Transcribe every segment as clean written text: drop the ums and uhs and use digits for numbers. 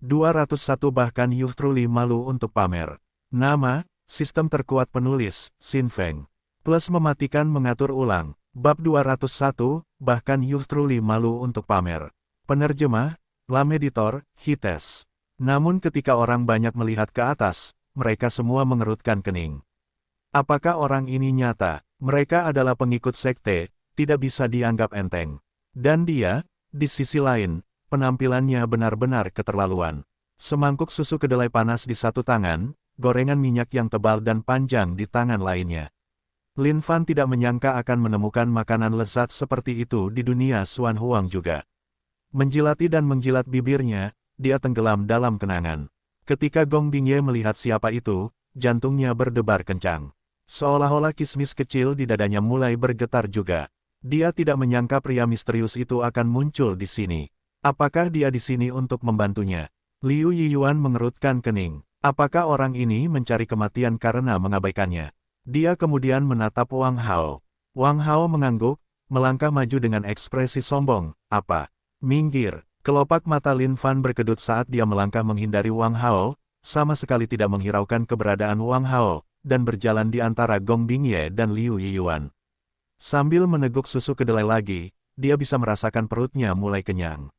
201 bahkan you truly malu untuk pamer. Nama, sistem terkuat penulis, Xin Feng. Plus mematikan mengatur ulang. Bab 201, bahkan you truly malu untuk pamer. Penerjemah, Lam Editor, Hites. Namun ketika orang banyak melihat ke atas, mereka semua mengerutkan kening. Apakah orang ini nyata? Mereka adalah pengikut sekte, tidak bisa dianggap enteng. Dan dia, di sisi lain, penampilannya benar-benar keterlaluan. Semangkuk susu kedelai panas di satu tangan, gorengan minyak yang tebal dan panjang di tangan lainnya. Lin Fan tidak menyangka akan menemukan makanan lezat seperti itu di dunia Xuan Huang juga. Menjilati dan menjilat bibirnya, dia tenggelam dalam kenangan. Ketika Gong Bingye melihat siapa itu, jantungnya berdebar kencang. Seolah-olah kismis kecil di dadanya mulai bergetar juga. Dia tidak menyangka pria misterius itu akan muncul di sini. Apakah dia di sini untuk membantunya? Liu Yiyuan mengerutkan kening. Apakah orang ini mencari kematian karena mengabaikannya? Dia kemudian menatap Wang Hao. Wang Hao mengangguk, melangkah maju dengan ekspresi sombong. Apa? Minggir. Kelopak mata Lin Fan berkedut saat dia melangkah menghindari Wang Hao, sama sekali tidak menghiraukan keberadaan Wang Hao, dan berjalan di antara Gong Bingye dan Liu Yiyuan. Sambil meneguk susu kedelai lagi, dia bisa merasakan perutnya mulai kenyang.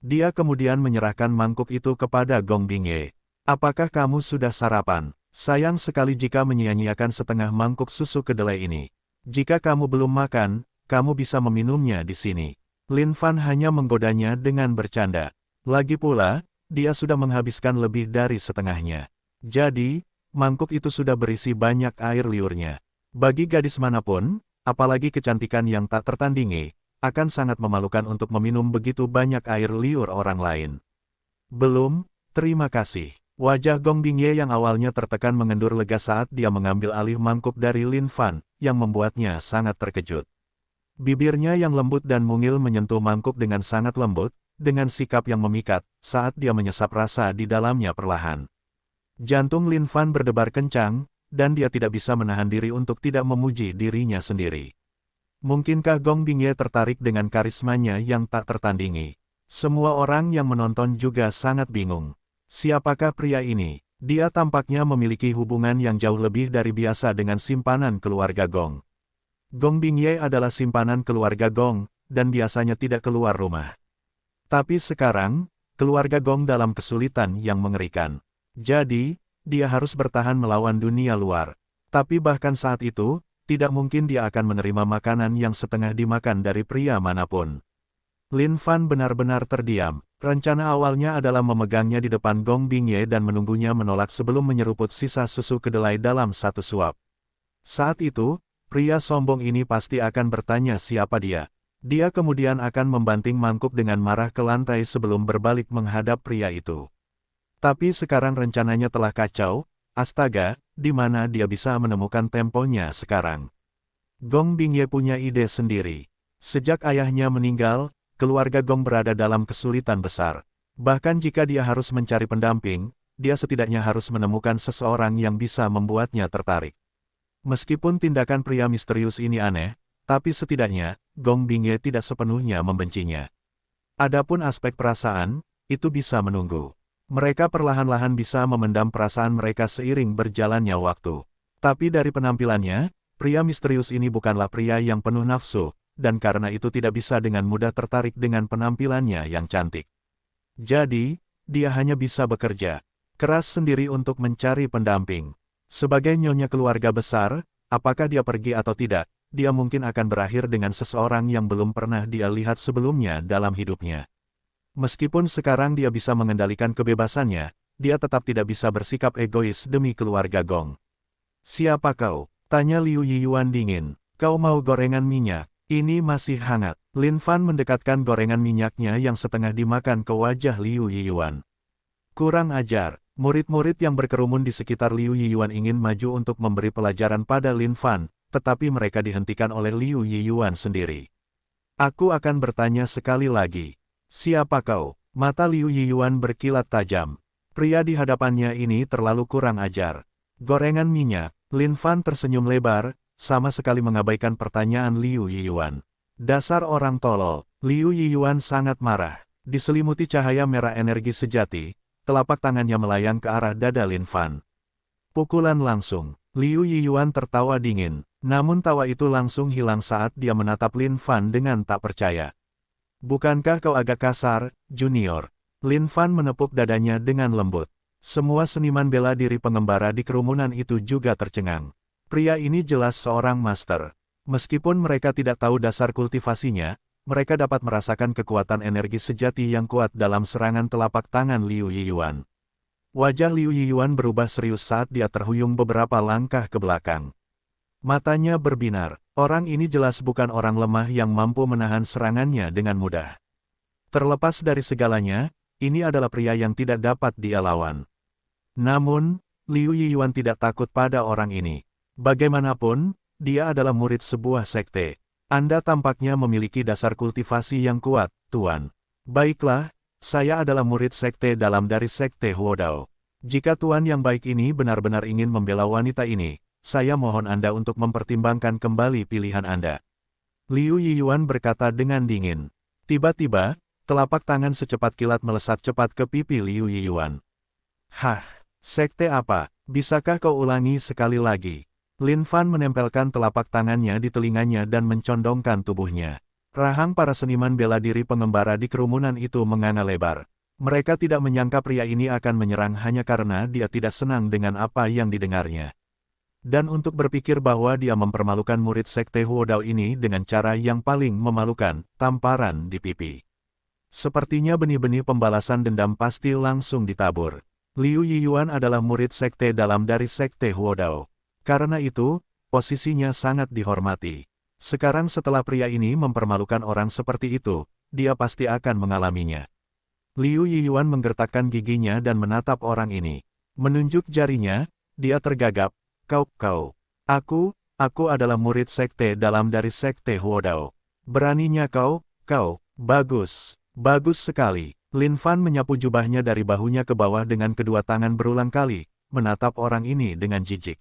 Dia kemudian menyerahkan mangkuk itu kepada Gong Bingye. Apakah kamu sudah sarapan? Sayang sekali jika menyia-nyiakan setengah mangkuk susu kedelai ini. Jika kamu belum makan, kamu bisa meminumnya di sini. Lin Fan hanya menggodanya dengan bercanda. Lagi pula, dia sudah menghabiskan lebih dari setengahnya. Jadi, mangkuk itu sudah berisi banyak air liurnya. Bagi gadis manapun, apalagi kecantikan yang tak tertandingi, akan sangat memalukan untuk meminum begitu banyak air liur orang lain. Belum, terima kasih. Wajah Gong Bingye yang awalnya tertekan mengendur lega saat dia mengambil alih mangkuk dari Lin Fan, yang membuatnya sangat terkejut. Bibirnya yang lembut dan mungil menyentuh mangkuk dengan sangat lembut, dengan sikap yang memikat, saat dia menyesap rasa di dalamnya perlahan. Jantung Lin Fan berdebar kencang, dan dia tidak bisa menahan diri untuk tidak memuji dirinya sendiri. Mungkinkah Gong Bingye tertarik dengan karismanya yang tak tertandingi? Semua orang yang menonton juga sangat bingung. Siapakah pria ini? Dia tampaknya memiliki hubungan yang jauh lebih dari biasa dengan simpanan keluarga Gong. Gong Bingye adalah simpanan keluarga Gong, dan biasanya tidak keluar rumah. Tapi sekarang, keluarga Gong dalam kesulitan yang mengerikan. Jadi, dia harus bertahan melawan dunia luar. Tapi bahkan saat itu, tidak mungkin dia akan menerima makanan yang setengah dimakan dari pria manapun. Lin Fan benar-benar terdiam. Rencana awalnya adalah memegangnya di depan Gong Bingye dan menunggunya menolak sebelum menyeruput sisa susu kedelai dalam satu suap. Saat itu, pria sombong ini pasti akan bertanya siapa dia. Dia kemudian akan membanting mangkuk dengan marah ke lantai sebelum berbalik menghadap pria itu. Tapi sekarang rencananya telah kacau. Astaga, di mana dia bisa menemukan temponya sekarang? Gong Bingye punya ide sendiri. Sejak ayahnya meninggal, keluarga Gong berada dalam kesulitan besar. Bahkan jika dia harus mencari pendamping, dia setidaknya harus menemukan seseorang yang bisa membuatnya tertarik. Meskipun tindakan pria misterius ini aneh, tapi setidaknya, Gong Bingye tidak sepenuhnya membencinya. Adapun aspek perasaan, itu bisa menunggu. Mereka perlahan-lahan bisa memendam perasaan mereka seiring berjalannya waktu. Tapi dari penampilannya, pria misterius ini bukanlah pria yang penuh nafsu, dan karena itu tidak bisa dengan mudah tertarik dengan penampilannya yang cantik. Jadi, dia hanya bisa bekerja keras sendiri untuk mencari pendamping. Sebagai nyonya keluarga besar, apakah dia pergi atau tidak, dia mungkin akan berakhir dengan seseorang yang belum pernah dia lihat sebelumnya dalam hidupnya. Meskipun sekarang dia bisa mengendalikan kebebasannya, dia tetap tidak bisa bersikap egois demi keluarga Gong. "Siapa kau?" tanya Liu Yiyuan dingin. "Kau mau gorengan minyak? Ini masih hangat." Lin Fan mendekatkan gorengan minyaknya yang setengah dimakan ke wajah Liu Yiyuan. Kurang ajar. Murid-murid yang berkerumun di sekitar Liu Yiyuan ingin maju untuk memberi pelajaran pada Lin Fan, tetapi mereka dihentikan oleh Liu Yiyuan sendiri. "Aku akan bertanya sekali lagi. Siapa kau?" Mata Liu Yiyuan berkilat tajam. Pria di hadapannya ini terlalu kurang ajar. "Gorengan minyak." Lin Fan tersenyum lebar, sama sekali mengabaikan pertanyaan Liu Yiyuan. "Dasar orang tolol." Liu Yiyuan sangat marah. Diselimuti cahaya merah energi sejati, telapak tangannya melayang ke arah dada Lin Fan. Pukulan langsung. Liu Yiyuan tertawa dingin, namun tawa itu langsung hilang saat dia menatap Lin Fan dengan tak percaya. Bukankah kau agak kasar, junior? Lin Fan menepuk dadanya dengan lembut. Semua seniman bela diri pengembara di kerumunan itu juga tercengang. Pria ini jelas seorang master. Meskipun mereka tidak tahu dasar kultivasinya, mereka dapat merasakan kekuatan energi sejati yang kuat dalam serangan telapak tangan Liu Yiyuan. Wajah Liu Yiyuan berubah serius saat dia terhuyung beberapa langkah ke belakang. Matanya berbinar. Orang ini jelas bukan orang lemah yang mampu menahan serangannya dengan mudah. Terlepas dari segalanya, ini adalah pria yang tidak dapat dia lawan. Namun, Liu Yiyuan tidak takut pada orang ini. Bagaimanapun, dia adalah murid sebuah sekte. Anda tampaknya memiliki dasar kultivasi yang kuat, Tuan. Baiklah, saya adalah murid sekte dalam dari sekte Huodao. Jika Tuan yang baik ini benar-benar ingin membela wanita ini, saya mohon Anda untuk mempertimbangkan kembali pilihan Anda. Liu Yiyuan berkata dengan dingin. Tiba-tiba, telapak tangan secepat kilat melesat cepat ke pipi Liu Yiyuan. Hah, sekte apa? Bisakah kau ulangi sekali lagi? Lin Fan menempelkan telapak tangannya di telinganya dan mencondongkan tubuhnya. Rahang para seniman bela diri pengembara di kerumunan itu menganga lebar. Mereka tidak menyangka pria ini akan menyerang hanya karena dia tidak senang dengan apa yang didengarnya. Dan untuk berpikir bahwa dia mempermalukan murid sekte Huodao ini dengan cara yang paling memalukan, tamparan di pipi. Sepertinya benih-benih pembalasan dendam pasti langsung ditabur. Liu Yiyuan adalah murid sekte dalam dari sekte Huodao. Karena itu, posisinya sangat dihormati. Sekarang setelah pria ini mempermalukan orang seperti itu, dia pasti akan mengalaminya. Liu Yiyuan menggertakkan giginya dan menatap orang ini. Menunjuk jarinya, dia tergagap, Kau. Aku adalah murid sekte dalam dari sekte Huodao. Beraninya kau, bagus sekali. Lin Fan menyapu jubahnya dari bahunya ke bawah dengan kedua tangan berulang kali, menatap orang ini dengan jijik.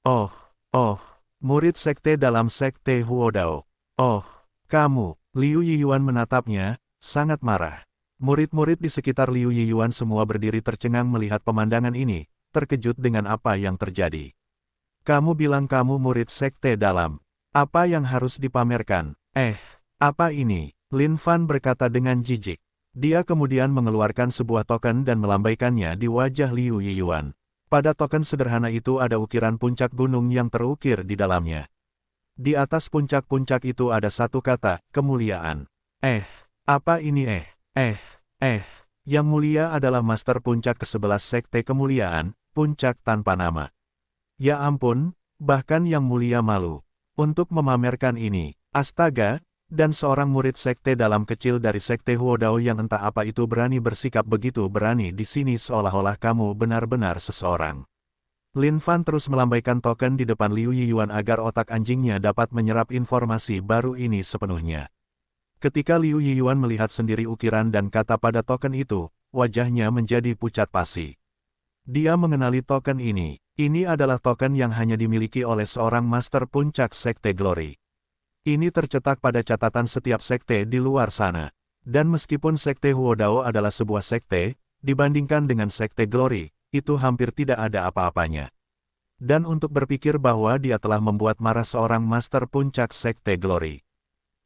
Oh, murid sekte dalam sekte Huodao. Oh, kamu. Liu Yiyuan menatapnya, sangat marah. Murid-murid di sekitar Liu Yiyuan semua berdiri tercengang melihat pemandangan ini, terkejut dengan apa yang terjadi. Kamu bilang kamu murid sekte dalam. Apa yang harus dipamerkan? Apa ini? Lin Fan berkata dengan jijik. Dia kemudian mengeluarkan sebuah token dan melambaikannya di wajah Liu Yiyuan. Pada token sederhana itu ada ukiran puncak gunung yang terukir di dalamnya. Di atas puncak-puncak itu ada satu kata, kemuliaan. Apa ini Yang mulia adalah master puncak ke-11 sekte kemuliaan, puncak tanpa nama. Ya ampun, bahkan yang mulia malu. Untuk memamerkan ini, astaga, dan seorang murid sekte dalam kecil dari sekte Huodao yang entah apa itu berani bersikap begitu berani di sini seolah-olah kamu benar-benar seseorang. Lin Fan terus melambaikan token di depan Liu Yiyuan agar otak anjingnya dapat menyerap informasi baru ini sepenuhnya. Ketika Liu Yiyuan melihat sendiri ukiran dan kata pada token itu, wajahnya menjadi pucat pasi. Dia mengenali token ini. Ini adalah token yang hanya dimiliki oleh seorang master puncak sekte Glory. Ini tercetak pada catatan setiap sekte di luar sana. Dan meskipun sekte Huodao adalah sebuah sekte, dibandingkan dengan sekte Glory, itu hampir tidak ada apa-apanya. Dan untuk berpikir bahwa dia telah membuat marah seorang master puncak sekte Glory.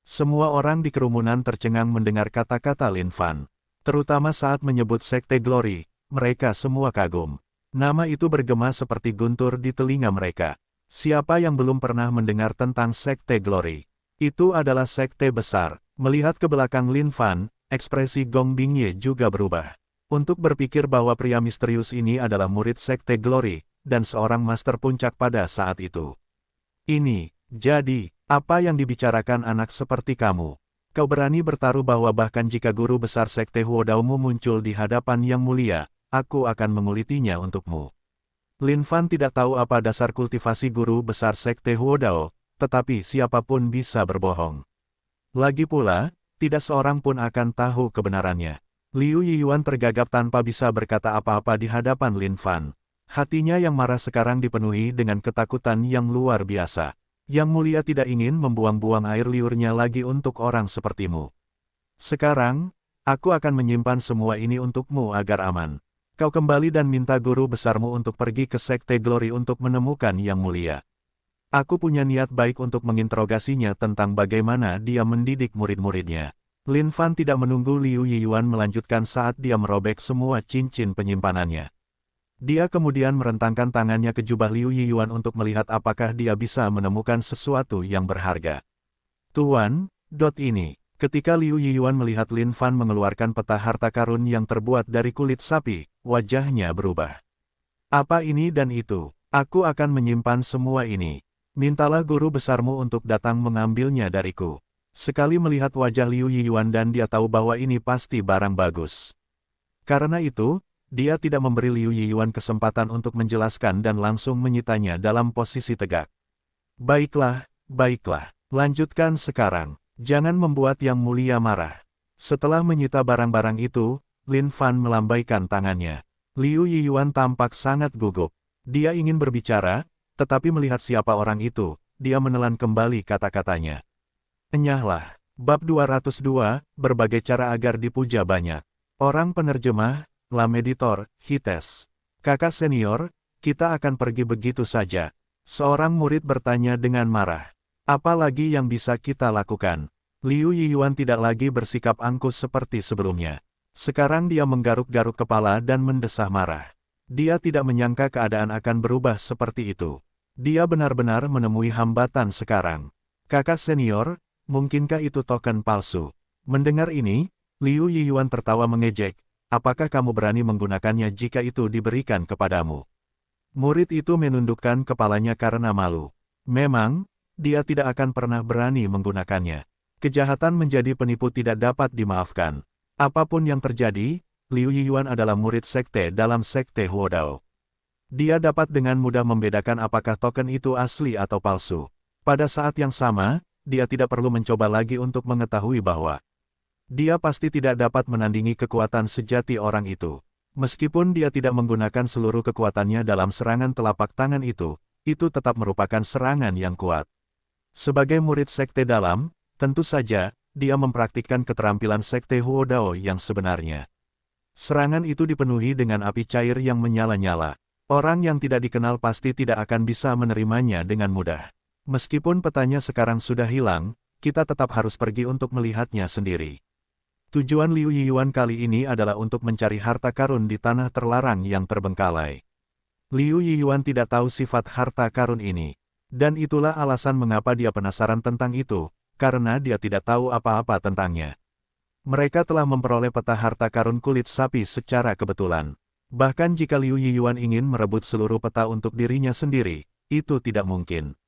Semua orang di kerumunan tercengang mendengar kata-kata Lin Fan. Terutama saat menyebut sekte Glory, mereka semua kagum. Nama itu bergema seperti guntur di telinga mereka. Siapa yang belum pernah mendengar tentang sekte Glory? Itu adalah sekte besar. Melihat ke belakang Lin Fan, ekspresi Gong Bingye juga berubah. Untuk berpikir bahwa pria misterius ini adalah murid sekte Glory, dan seorang master puncak pada saat itu. Jadi, apa yang dibicarakan anak seperti kamu? Kau berani bertaruh bahwa bahkan jika guru besar sekte Huodaomu muncul di hadapan yang mulia, aku akan mengulitinya untukmu. Lin Fan tidak tahu apa dasar kultivasi guru besar sekte Huodao, tetapi siapapun bisa berbohong. Lagi pula, tidak seorang pun akan tahu kebenarannya. Liu Yiyuan tergagap tanpa bisa berkata apa-apa di hadapan Lin Fan. Hatinya yang marah sekarang dipenuhi dengan ketakutan yang luar biasa. Yang mulia tidak ingin membuang-buang air liurnya lagi untuk orang sepertimu. Sekarang, aku akan menyimpan semua ini untukmu agar aman. Kau kembali dan minta guru besarmu untuk pergi ke Sekte Glory untuk menemukan Yang Mulia. Aku punya niat baik untuk menginterogasinya tentang bagaimana dia mendidik murid-muridnya. Lin Fan tidak menunggu Liu Yiyuan melanjutkan saat dia merobek semua cincin penyimpanannya. Dia kemudian merentangkan tangannya ke jubah Liu Yiyuan untuk melihat apakah dia bisa menemukan sesuatu yang berharga. Tuan, ini. Ketika Liu Yiyuan melihat Lin Fan mengeluarkan peta harta karun yang terbuat dari kulit sapi, wajahnya berubah. Apa ini dan itu? Aku akan menyimpan semua ini. Mintalah guru besarmu untuk datang mengambilnya dariku. Sekali melihat wajah Liu Yiyuan dan dia tahu bahwa ini pasti barang bagus. Karena itu, dia tidak memberi Liu Yiyuan kesempatan untuk menjelaskan dan langsung menyitanya dalam posisi tegak. Baiklah, baiklah. Lanjutkan sekarang. Jangan membuat Yang Mulia marah. Setelah menyita barang-barang itu, Lin Fan melambaikan tangannya. Liu Yiyuan tampak sangat gugup. Dia ingin berbicara, tetapi melihat siapa orang itu, dia menelan kembali kata-katanya. Enyahlah. Bab 202, berbagai cara agar dipuja banyak. Orang penerjemah, Lam Editor, Hites. Kakak senior, kita akan pergi begitu saja. Seorang murid bertanya dengan marah. Apa lagi yang bisa kita lakukan? Liu Yiyuan tidak lagi bersikap angkuh seperti sebelumnya. Sekarang dia menggaruk-garuk kepala dan mendesah marah. Dia tidak menyangka keadaan akan berubah seperti itu. Dia benar-benar menemui hambatan sekarang. Kakak senior, mungkinkah itu token palsu? Mendengar ini, Liu Yiyuan tertawa mengejek. Apakah kamu berani menggunakannya jika itu diberikan kepadamu? Murid itu menundukkan kepalanya karena malu. Memang, dia tidak akan pernah berani menggunakannya. Kejahatan menjadi penipu tidak dapat dimaafkan. Apapun yang terjadi, Liu Yiyuan adalah murid sekte dalam sekte Huodao. Dia dapat dengan mudah membedakan apakah token itu asli atau palsu. Pada saat yang sama, dia tidak perlu mencoba lagi untuk mengetahui bahwa dia pasti tidak dapat menandingi kekuatan sejati orang itu. Meskipun dia tidak menggunakan seluruh kekuatannya dalam serangan telapak tangan itu tetap merupakan serangan yang kuat. Sebagai murid sekte dalam, tentu saja, dia mempraktikkan keterampilan sekte Huodao yang sebenarnya. Serangan itu dipenuhi dengan api cair yang menyala-nyala. Orang yang tidak dikenal pasti tidak akan bisa menerimanya dengan mudah. Meskipun petanya sekarang sudah hilang, kita tetap harus pergi untuk melihatnya sendiri. Tujuan Liu Yiyuan kali ini adalah untuk mencari harta karun di tanah terlarang yang terbengkalai. Liu Yiyuan tidak tahu sifat harta karun ini. Dan itulah alasan mengapa dia penasaran tentang itu, karena dia tidak tahu apa-apa tentangnya. Mereka telah memperoleh peta harta karun kulit sapi secara kebetulan. Bahkan jika Liu Yiyuan ingin merebut seluruh peta untuk dirinya sendiri, itu tidak mungkin.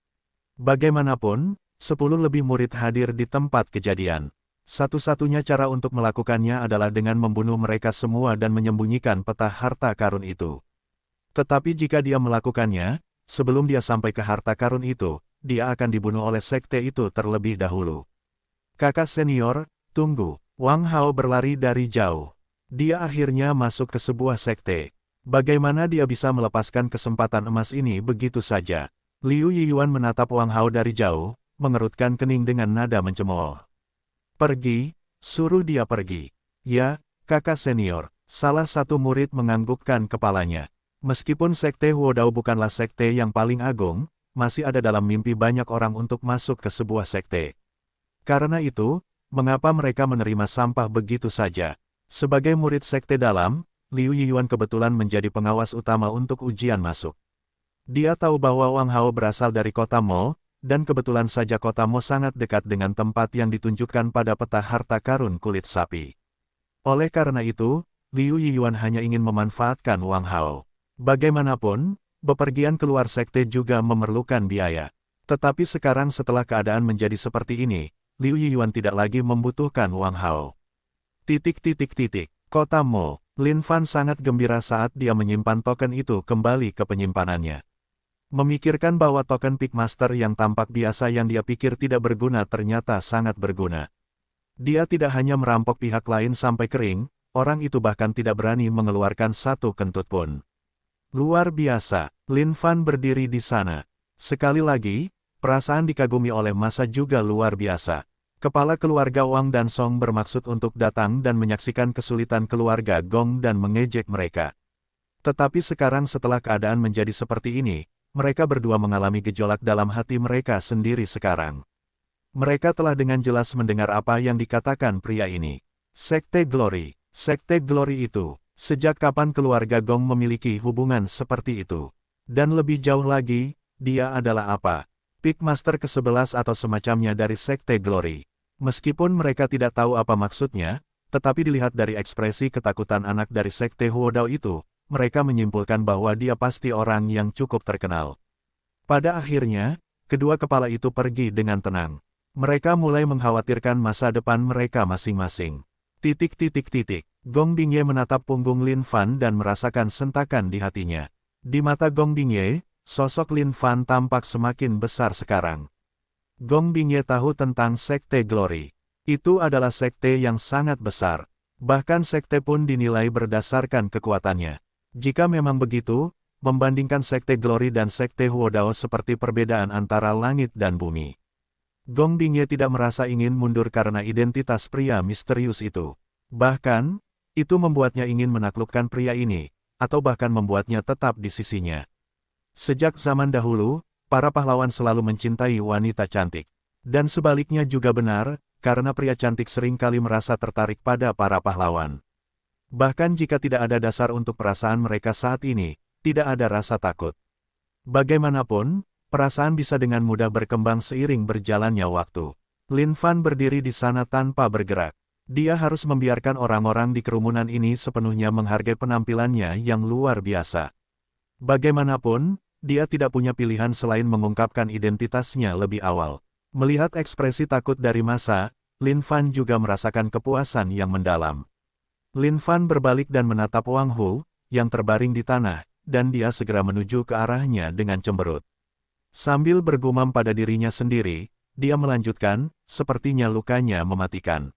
Bagaimanapun, 10 lebih murid hadir di tempat kejadian. Satu-satunya cara untuk melakukannya adalah dengan membunuh mereka semua dan menyembunyikan peta harta karun itu. Tetapi jika dia melakukannya, sebelum dia sampai ke harta karun itu, dia akan dibunuh oleh sekte itu terlebih dahulu. Kakak senior, tunggu. Wang Hao berlari dari jauh. Dia akhirnya masuk ke sebuah sekte. Bagaimana dia bisa melepaskan kesempatan emas ini begitu saja? Liu Yiyuan menatap Wang Hao dari jauh, mengerutkan kening dengan nada mencemooh. Pergi, suruh dia pergi. Ya, kakak senior, salah satu murid menganggukkan kepalanya. Meskipun sekte Huodao bukanlah sekte yang paling agung, masih ada dalam mimpi banyak orang untuk masuk ke sebuah sekte. Karena itu, mengapa mereka menerima sampah begitu saja? Sebagai murid sekte dalam, Liu Yiyuan kebetulan menjadi pengawas utama untuk ujian masuk. Dia tahu bahwa Wang Hao berasal dari kota Mo, dan kebetulan saja kota Mo sangat dekat dengan tempat yang ditunjukkan pada peta harta karun kulit sapi. Oleh karena itu, Liu Yiyuan hanya ingin memanfaatkan Wang Hao. Bagaimanapun, bepergian keluar sekte juga memerlukan biaya. Tetapi sekarang setelah keadaan menjadi seperti ini, Liu Yiyuan tidak lagi membutuhkan Wang Hao. Kota Mo. Lin Fan sangat gembira saat dia menyimpan token itu kembali ke penyimpanannya. Memikirkan bahwa token Pickmaster yang tampak biasa yang dia pikir tidak berguna ternyata sangat berguna. Dia tidak hanya merampok pihak lain sampai kering, orang itu bahkan tidak berani mengeluarkan satu kentut pun. Luar biasa, Lin Fan berdiri di sana. Sekali lagi, perasaan dikagumi oleh masa juga luar biasa. Kepala keluarga Wang dan Song bermaksud untuk datang dan menyaksikan kesulitan keluarga Gong dan mengejek mereka. Tetapi sekarang setelah keadaan menjadi seperti ini, mereka berdua mengalami gejolak dalam hati mereka sendiri sekarang. Mereka telah dengan jelas mendengar apa yang dikatakan pria ini. Sekte Glory. Sekte Glory itu, sejak kapan keluarga Gong memiliki hubungan seperti itu? Dan lebih jauh lagi, dia adalah apa? Pigmaster ke-11 atau semacamnya dari Sekte Glory. Meskipun mereka tidak tahu apa maksudnya, tetapi dilihat dari ekspresi ketakutan anak dari Sekte Huodao itu, mereka menyimpulkan bahwa dia pasti orang yang cukup terkenal. Pada akhirnya, kedua kepala itu pergi dengan tenang. Mereka mulai mengkhawatirkan masa depan mereka masing-masing. Gong Bingye menatap punggung Lin Fan dan merasakan sentakan di hatinya. Di mata Gong Bingye, sosok Lin Fan tampak semakin besar sekarang. Gong Bingye tahu tentang Sekte Glory. Itu adalah sekte yang sangat besar. Bahkan sekte pun dinilai berdasarkan kekuatannya. Jika memang begitu, membandingkan Sekte Glory dan Sekte Huodao seperti perbedaan antara langit dan bumi. Gong Bingye tidak merasa ingin mundur karena identitas pria misterius itu. Bahkan, itu membuatnya ingin menaklukkan pria ini, atau bahkan membuatnya tetap di sisinya. Sejak zaman dahulu, para pahlawan selalu mencintai wanita cantik. Dan sebaliknya juga benar, karena pria cantik seringkali merasa tertarik pada para pahlawan. Bahkan jika tidak ada dasar untuk perasaan mereka saat ini, tidak ada rasa takut. Bagaimanapun, perasaan bisa dengan mudah berkembang seiring berjalannya waktu. Lin Fan berdiri di sana tanpa bergerak. Dia harus membiarkan orang-orang di kerumunan ini sepenuhnya menghargai penampilannya yang luar biasa. Bagaimanapun, dia tidak punya pilihan selain mengungkapkan identitasnya lebih awal. Melihat ekspresi takut dari massa, Lin Fan juga merasakan kepuasan yang mendalam. Lin Fan berbalik dan menatap Wang Hu, yang terbaring di tanah, dan dia segera menuju ke arahnya dengan cemberut. Sambil bergumam pada dirinya sendiri, dia melanjutkan, sepertinya lukanya mematikan.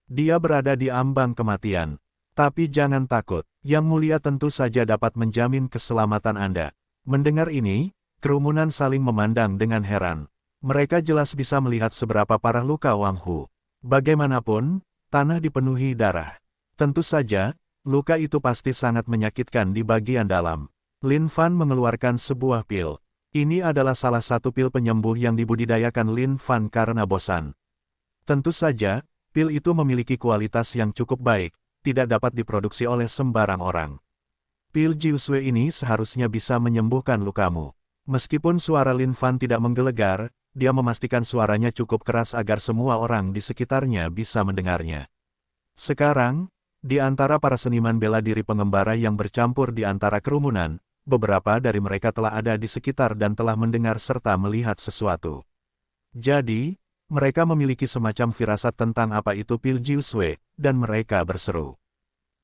Dia berada di ambang kematian. Tapi jangan takut, Yang Mulia tentu saja dapat menjamin keselamatan Anda. Mendengar ini, kerumunan saling memandang dengan heran. Mereka jelas bisa melihat seberapa parah luka Wang Hu. Bagaimanapun, tanah dipenuhi darah. Tentu saja, luka itu pasti sangat menyakitkan di bagian dalam. Lin Fan mengeluarkan sebuah pil. Ini adalah salah satu pil penyembuh yang dibudidayakan Lin Fan karena bosan. Tentu saja, pil itu memiliki kualitas yang cukup baik, tidak dapat diproduksi oleh sembarang orang. Pil Jiusui ini seharusnya bisa menyembuhkan lukamu. Meskipun suara Lin Fan tidak menggelegar, dia memastikan suaranya cukup keras agar semua orang di sekitarnya bisa mendengarnya. Sekarang, di antara para seniman bela diri pengembara yang bercampur di antara kerumunan, beberapa dari mereka telah ada di sekitar dan telah mendengar serta melihat sesuatu. Jadi, mereka memiliki semacam firasat tentang apa itu pil Jiusui, dan mereka berseru.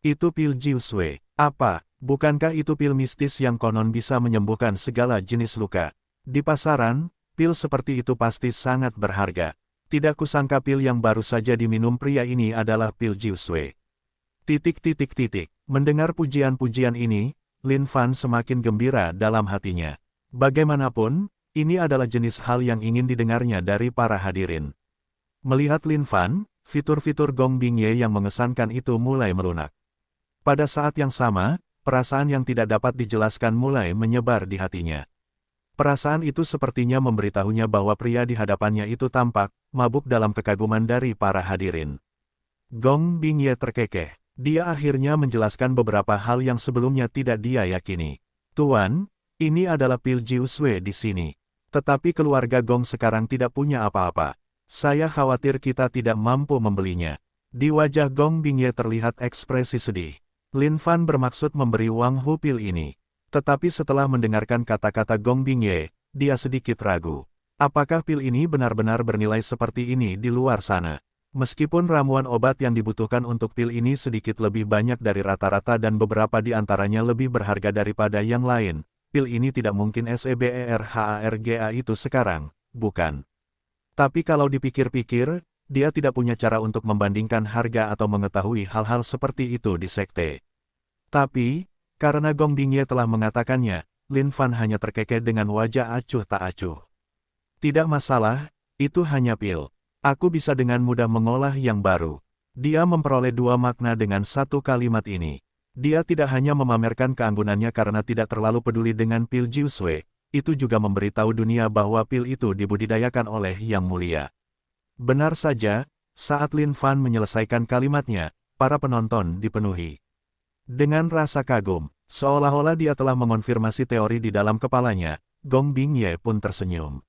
Itu pil Jiusui. Apa? Bukankah itu pil mistis yang konon bisa menyembuhkan segala jenis luka? Di pasaran, pil seperti itu pasti sangat berharga. Tidak kusangka pil yang baru saja diminum pria ini adalah pil Jiusui. Mendengar pujian-pujian ini, Lin Fan semakin gembira dalam hatinya. Bagaimanapun, ini adalah jenis hal yang ingin didengarnya dari para hadirin. Melihat Lin Fan, fitur-fitur Gong Bingye yang mengesankan itu mulai melunak. Pada saat yang sama, perasaan yang tidak dapat dijelaskan mulai menyebar di hatinya. Perasaan itu sepertinya memberitahunya bahwa pria di hadapannya itu tampak mabuk dalam kekaguman dari para hadirin. Gong Bingye terkekeh. Dia akhirnya menjelaskan beberapa hal yang sebelumnya tidak dia yakini. Tuan, ini adalah pil Jiusui di sini. Tetapi keluarga Gong sekarang tidak punya apa-apa. Saya khawatir kita tidak mampu membelinya. Di wajah Gong Bingye terlihat ekspresi sedih. Lin Fan bermaksud memberi Wang Hu pil ini. Tetapi setelah mendengarkan kata-kata Gong Bingye, dia sedikit ragu. Apakah pil ini benar-benar bernilai seperti ini di luar sana? Meskipun ramuan obat yang dibutuhkan untuk pil ini sedikit lebih banyak dari rata-rata dan beberapa di antaranya lebih berharga daripada yang lain, pil ini tidak mungkin seberharga itu sekarang, bukan? Tapi kalau dipikir-pikir, dia tidak punya cara untuk membandingkan harga atau mengetahui hal-hal seperti itu di sekte. Tapi, karena Gong Bingye telah mengatakannya, Lin Fan hanya terkekeh dengan wajah acuh tak acuh. Tidak masalah, itu hanya pil. Aku bisa dengan mudah mengolah yang baru. Dia memperoleh dua makna dengan satu kalimat ini. Dia tidak hanya memamerkan keanggunannya karena tidak terlalu peduli dengan pil Jiusui, itu juga memberitahu dunia bahwa pil itu dibudidayakan oleh Yang Mulia. Benar saja, saat Lin Fan menyelesaikan kalimatnya, para penonton dipenuhi dengan rasa kagum, seolah-olah dia telah mengonfirmasi teori di dalam kepalanya. Gong Bingye pun tersenyum.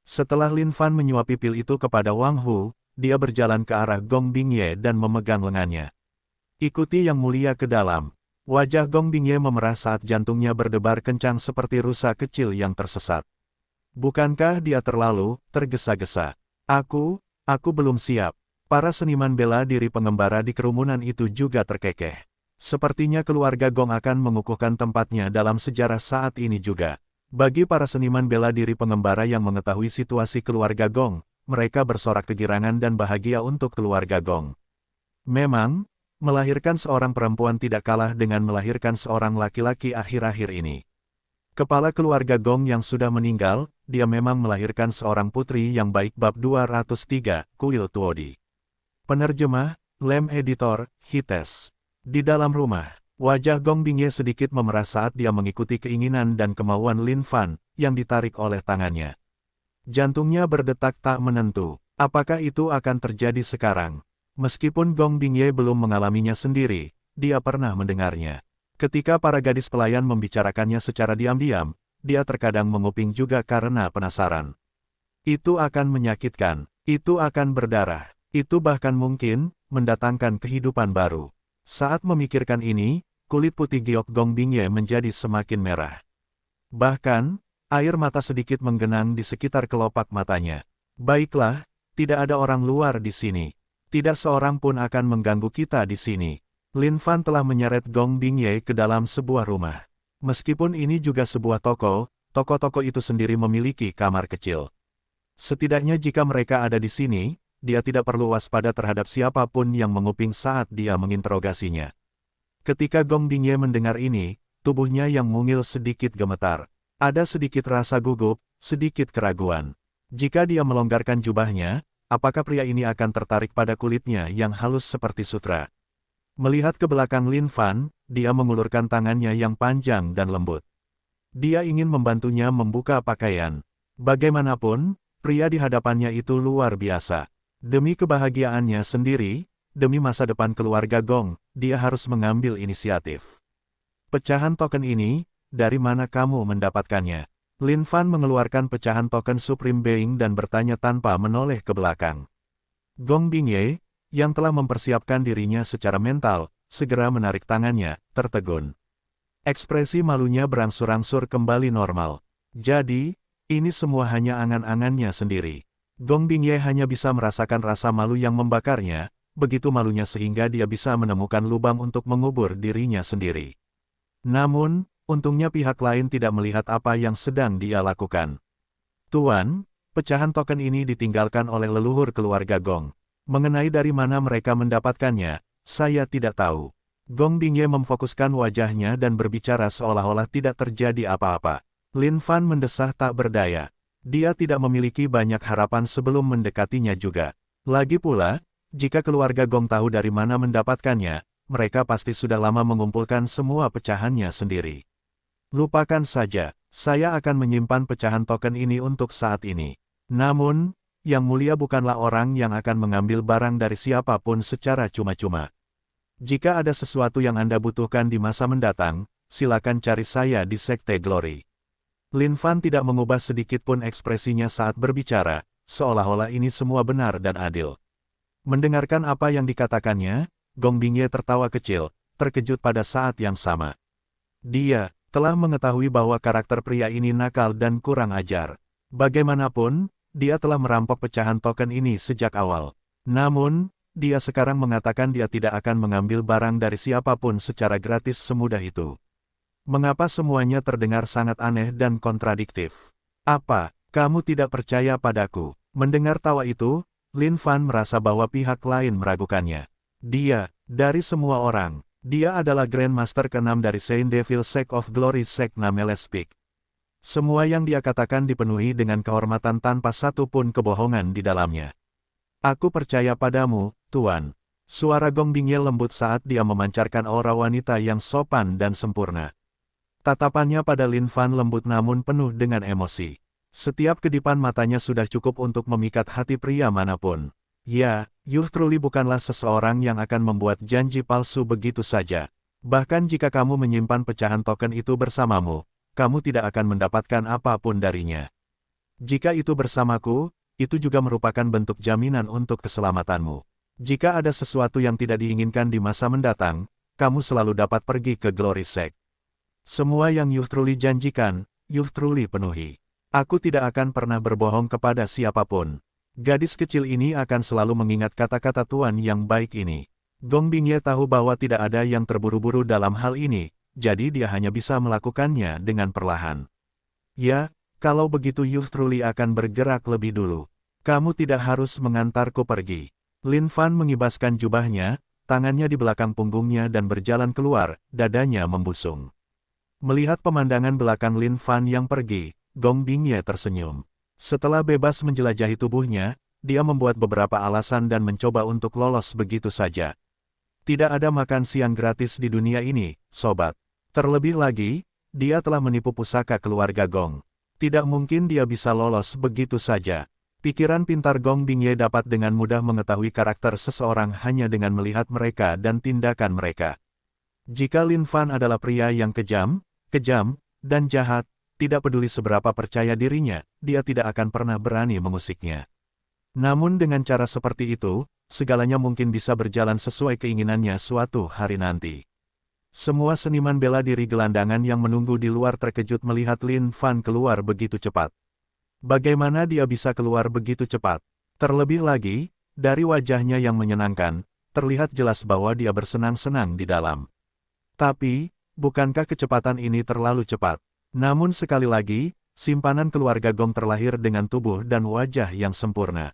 Setelah Lin Fan menyuapi pil itu kepada Wang Hu, dia berjalan ke arah Gong Bingye dan memegang lengannya. Ikuti Yang Mulia ke dalam. Wajah Gong Bingye memerah saat jantungnya berdebar kencang seperti rusa kecil yang tersesat. Bukankah dia terlalu tergesa-gesa? Aku belum siap. Para seniman bela diri pengembara di kerumunan itu juga terkekeh. Sepertinya keluarga Gong akan mengukuhkan tempatnya dalam sejarah saat ini juga. Bagi para seniman bela diri pengembara yang mengetahui situasi keluarga Gong, mereka bersorak kegirangan dan bahagia untuk keluarga Gong. Memang, melahirkan seorang perempuan tidak kalah dengan melahirkan seorang laki-laki akhir-akhir ini. Kepala keluarga Gong yang sudah meninggal, dia memang melahirkan seorang putri yang baik. Bab 203, Kuil Tuodi. Penerjemah, Lem Editor, Hites. Di dalam rumah, wajah Gong Bingye sedikit memerah saat dia mengikuti keinginan dan kemauan Lin Fan, yang ditarik oleh tangannya. Jantungnya berdetak tak menentu. Apakah itu akan terjadi sekarang? Meskipun Gong Bingye belum mengalaminya sendiri, dia pernah mendengarnya. Ketika para gadis pelayan membicarakannya secara diam-diam, dia terkadang menguping juga karena penasaran. Itu akan menyakitkan, itu akan berdarah, itu bahkan mungkin mendatangkan kehidupan baru. Saat memikirkan ini, kulit putih giok Gong Bingye menjadi semakin merah. Bahkan, air mata sedikit menggenang di sekitar kelopak matanya. Baiklah, tidak ada orang luar di sini. Tidak seorang pun akan mengganggu kita di sini. Lin Fan telah menyeret Gong Bingye ke dalam sebuah rumah. Meskipun ini juga sebuah toko, toko-toko itu sendiri memiliki kamar kecil. Setidaknya jika mereka ada di sini, dia tidak perlu waspada terhadap siapapun yang menguping saat dia menginterogasinya. Ketika Gong Bingye mendengar ini, tubuhnya yang mungil sedikit gemetar. Ada sedikit rasa gugup, sedikit keraguan. Jika dia melonggarkan jubahnya, apakah pria ini akan tertarik pada kulitnya yang halus seperti sutra? Melihat ke belakang Lin Fan, dia mengulurkan tangannya yang panjang dan lembut. Dia ingin membantunya membuka pakaian. Bagaimanapun, pria di hadapannya itu luar biasa. Demi kebahagiaannya sendiri, demi masa depan keluarga Gong, dia harus mengambil inisiatif. Pecahan token ini, dari mana kamu mendapatkannya? Lin Fan mengeluarkan pecahan token Supreme Being dan bertanya tanpa menoleh ke belakang. Gong Bingye, yang telah mempersiapkan dirinya secara mental, segera menarik tangannya, tertegun. Ekspresi malunya berangsur-angsur kembali normal. Jadi, ini semua hanya angan-angannya sendiri. Gong Bingye hanya bisa merasakan rasa malu yang membakarnya, begitu malunya sehingga dia bisa menemukan lubang untuk mengubur dirinya sendiri. Namun, untungnya pihak lain tidak melihat apa yang sedang dia lakukan. Tuan, pecahan token ini ditinggalkan oleh leluhur keluarga Gong. Mengenai dari mana mereka mendapatkannya, saya tidak tahu. Gong Bingye memfokuskan wajahnya dan berbicara seolah-olah tidak terjadi apa-apa. Lin Fan mendesah tak berdaya. Dia tidak memiliki banyak harapan sebelum mendekatinya juga. Lagi pula, jika keluarga Gong tahu dari mana mendapatkannya, mereka pasti sudah lama mengumpulkan semua pecahannya sendiri. Lupakan saja, saya akan menyimpan pecahan token ini untuk saat ini. Namun, Yang Mulia bukanlah orang yang akan mengambil barang dari siapapun secara cuma-cuma. Jika ada sesuatu yang Anda butuhkan di masa mendatang, silakan cari saya di Sekte Glory. Lin Fan tidak mengubah sedikit pun ekspresinya saat berbicara, seolah-olah ini semua benar dan adil. Mendengarkan apa yang dikatakannya, Gong Bingye tertawa kecil, terkejut pada saat yang sama. Dia telah mengetahui bahwa karakter pria ini nakal dan kurang ajar. Bagaimanapun, dia telah merampok pecahan token ini sejak awal. Namun, dia sekarang mengatakan dia tidak akan mengambil barang dari siapapun secara gratis semudah itu. Mengapa semuanya terdengar sangat aneh dan kontradiktif? Apa, kamu tidak percaya padaku? Mendengar tawa itu, Lin Fan merasa bahwa pihak lain meragukannya. Dia, dari semua orang, dia adalah Grandmaster ke-6 dari Saint Devil Sect of Glory Sect Namelespik. Semua yang dia katakan dipenuhi dengan kehormatan tanpa satu pun kebohongan di dalamnya. Aku percaya padamu, Tuan. Suara Gong Bingye lembut saat dia memancarkan aura wanita yang sopan dan sempurna. Tatapannya pada Lin Fan lembut namun penuh dengan emosi. Setiap kedipan matanya sudah cukup untuk memikat hati pria manapun. Ya, you truly bukanlah seseorang yang akan membuat janji palsu begitu saja. Bahkan jika kamu menyimpan pecahan token itu bersamamu, kamu tidak akan mendapatkan apapun darinya. Jika itu bersamaku, itu juga merupakan bentuk jaminan untuk keselamatanmu. Jika ada sesuatu yang tidak diinginkan di masa mendatang, kamu selalu dapat pergi ke Glory Sect. Semua yang you truly janjikan, you truly penuhi. Aku tidak akan pernah berbohong kepada siapapun. Gadis kecil ini akan selalu mengingat kata-kata tuan yang baik ini. Gong Bingye tahu bahwa tidak ada yang terburu-buru dalam hal ini, jadi dia hanya bisa melakukannya dengan perlahan. Ya, kalau begitu you truly akan bergerak lebih dulu. Kamu tidak harus mengantarku pergi. Lin Fan mengibaskan jubahnya, tangannya di belakang punggungnya dan berjalan keluar, dadanya membusung. Melihat pemandangan belakang Lin Fan yang pergi, Gong Bingye tersenyum. Setelah bebas menjelajahi tubuhnya, dia membuat beberapa alasan dan mencoba untuk lolos begitu saja. Tidak ada makan siang gratis di dunia ini, sobat. Terlebih lagi, dia telah menipu pusaka keluarga Gong. Tidak mungkin dia bisa lolos begitu saja. Pikiran pintar Gong Bingye dapat dengan mudah mengetahui karakter seseorang hanya dengan melihat mereka dan tindakan mereka. Jika Lin Fan adalah pria yang kejam, dan jahat, tidak peduli seberapa percaya dirinya, dia tidak akan pernah berani mengusiknya. Namun dengan cara seperti itu, segalanya mungkin bisa berjalan sesuai keinginannya suatu hari nanti. Semua seniman bela diri gelandangan yang menunggu di luar terkejut melihat Lin Fan keluar begitu cepat. Bagaimana dia bisa keluar begitu cepat? Terlebih lagi, dari wajahnya yang menyenangkan, terlihat jelas bahwa dia bersenang-senang di dalam. Tapi, bukankah kecepatan ini terlalu cepat? Namun sekali lagi, simpanan keluarga Gong terlahir dengan tubuh dan wajah yang sempurna.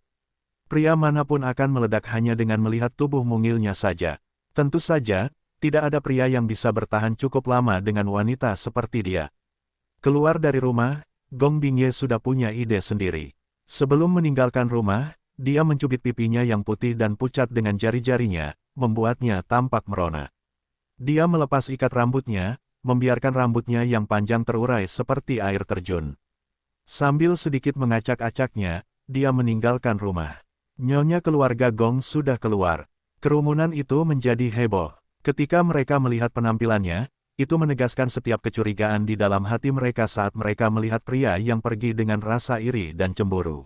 Pria manapun akan meledak hanya dengan melihat tubuh mungilnya saja. Tentu saja, tidak ada pria yang bisa bertahan cukup lama dengan wanita seperti dia. Keluar dari rumah, Gong Bingye sudah punya ide sendiri. Sebelum meninggalkan rumah, dia mencubit pipinya yang putih dan pucat dengan jari-jarinya, membuatnya tampak merona. Dia melepas ikat rambutnya, membiarkan rambutnya yang panjang terurai seperti air terjun. Sambil sedikit mengacak-acaknya, dia meninggalkan rumah. Nyonya keluarga Gong sudah keluar. Kerumunan itu menjadi heboh. Ketika mereka melihat penampilannya, itu menegaskan setiap kecurigaan di dalam hati mereka saat mereka melihat pria yang pergi dengan rasa iri dan cemburu.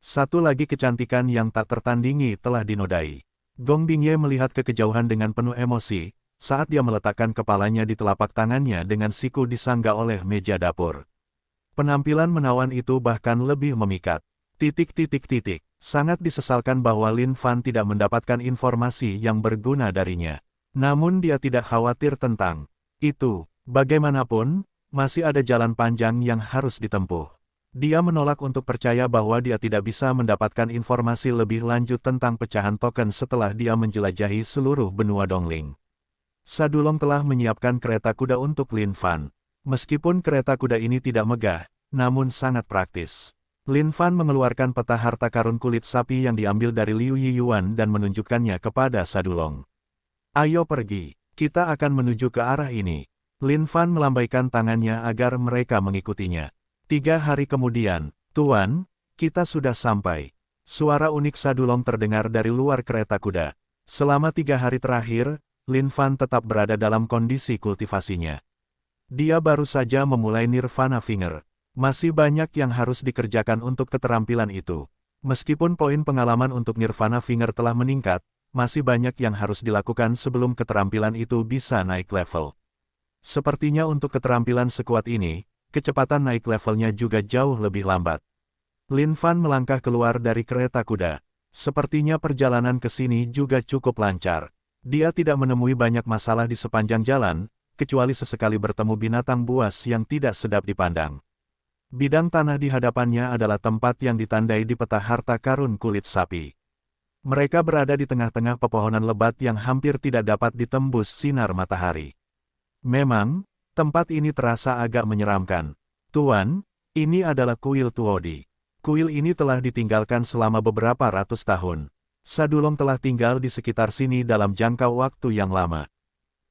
Satu lagi kecantikan yang tak tertandingi telah dinodai. Gong Bingye melihat ke kejauhan dengan penuh emosi, saat dia meletakkan kepalanya di telapak tangannya dengan siku disangga oleh meja dapur. Penampilan menawan itu bahkan lebih memikat. Sangat disesalkan bahwa Lin Fan tidak mendapatkan informasi yang berguna darinya. Namun dia tidak khawatir tentang itu. Bagaimanapun, masih ada jalan panjang yang harus ditempuh. Dia menolak untuk percaya bahwa dia tidak bisa mendapatkan informasi lebih lanjut tentang pecahan token setelah dia menjelajahi seluruh benua Dongling. Sadulong telah menyiapkan kereta kuda untuk Lin Fan. Meskipun kereta kuda ini tidak megah, namun sangat praktis. Lin Fan mengeluarkan peta harta karun kulit sapi yang diambil dari Liu Yiyuan dan menunjukkannya kepada Sadulong. Ayo pergi. Kita akan menuju ke arah ini. Lin Fan melambaikan tangannya agar mereka mengikutinya. 3 hari kemudian, Tuan, kita sudah sampai. Suara unik Sadulong terdengar dari luar kereta kuda. Selama 3 hari terakhir, Lin Fan tetap berada dalam kondisi kultivasinya. Dia baru saja memulai Nirvana Finger. Masih banyak yang harus dikerjakan untuk keterampilan itu. Meskipun poin pengalaman untuk Nirvana Finger telah meningkat, masih banyak yang harus dilakukan sebelum keterampilan itu bisa naik level. Sepertinya untuk keterampilan sekuat ini, kecepatan naik levelnya juga jauh lebih lambat. Lin Fan melangkah keluar dari kereta kuda. Sepertinya perjalanan ke sini juga cukup lancar. Dia tidak menemui banyak masalah di sepanjang jalan, kecuali sesekali bertemu binatang buas yang tidak sedap dipandang. Bidang tanah di hadapannya adalah tempat yang ditandai di peta harta karun kulit sapi. Mereka berada di tengah-tengah pepohonan lebat yang hampir tidak dapat ditembus sinar matahari. Memang, tempat ini terasa agak menyeramkan. Tuan, ini adalah kuil Tuodi. Kuil ini telah ditinggalkan selama beberapa ratus tahun. Sadulong telah tinggal di sekitar sini dalam jangka waktu yang lama.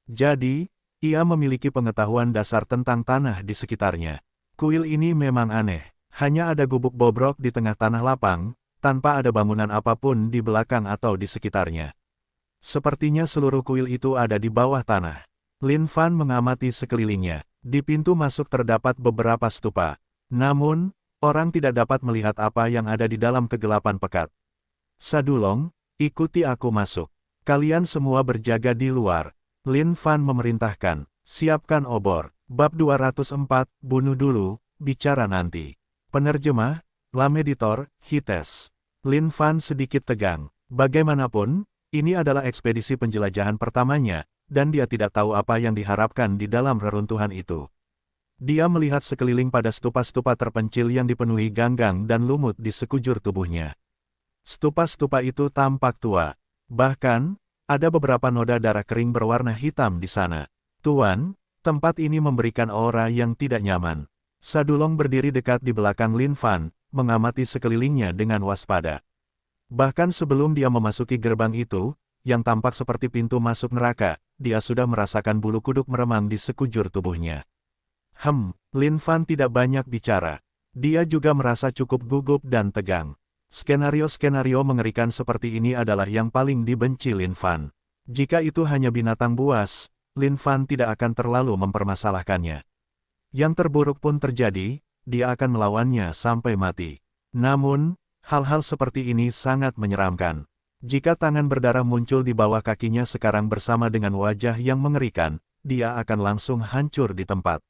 Jadi, ia memiliki pengetahuan dasar tentang tanah di sekitarnya. Kuil ini memang aneh. Hanya ada gubuk bobrok di tengah tanah lapang, tanpa ada bangunan apapun di belakang atau di sekitarnya. Sepertinya seluruh kuil itu ada di bawah tanah. Lin Fan mengamati sekelilingnya. Di pintu masuk terdapat beberapa stupa. Namun, orang tidak dapat melihat apa yang ada di dalam kegelapan pekat. Sadulong, ikuti aku masuk. Kalian semua berjaga di luar. Lin Fan memerintahkan, siapkan obor. Bab 204, bunuh dulu, bicara nanti. Penerjemah, Lameditor, Hites. Lin Fan sedikit tegang. Bagaimanapun, ini adalah ekspedisi penjelajahan pertamanya, dan dia tidak tahu apa yang diharapkan di dalam reruntuhan itu. Dia melihat sekeliling pada stupa-stupa terpencil yang dipenuhi ganggang dan lumut di sekujur tubuhnya. Stupa-stupa itu tampak tua. Bahkan, ada beberapa noda darah kering berwarna hitam di sana. Tuan, tempat ini memberikan aura yang tidak nyaman. Sadulong berdiri dekat di belakang Lin Fan, mengamati sekelilingnya dengan waspada. Bahkan sebelum dia memasuki gerbang itu, yang tampak seperti pintu masuk neraka, dia sudah merasakan bulu kuduk meremang di sekujur tubuhnya. Lin Fan tidak banyak bicara. Dia juga merasa cukup gugup dan tegang. Skenario-skenario mengerikan seperti ini adalah yang paling dibenci Lin Fan. Jika itu hanya binatang buas, Lin Fan tidak akan terlalu mempermasalahkannya. Yang terburuk pun terjadi, dia akan melawannya sampai mati. Namun, hal-hal seperti ini sangat menyeramkan. Jika tangan berdarah muncul di bawah kakinya sekarang bersama dengan wajah yang mengerikan, dia akan langsung hancur di tempat.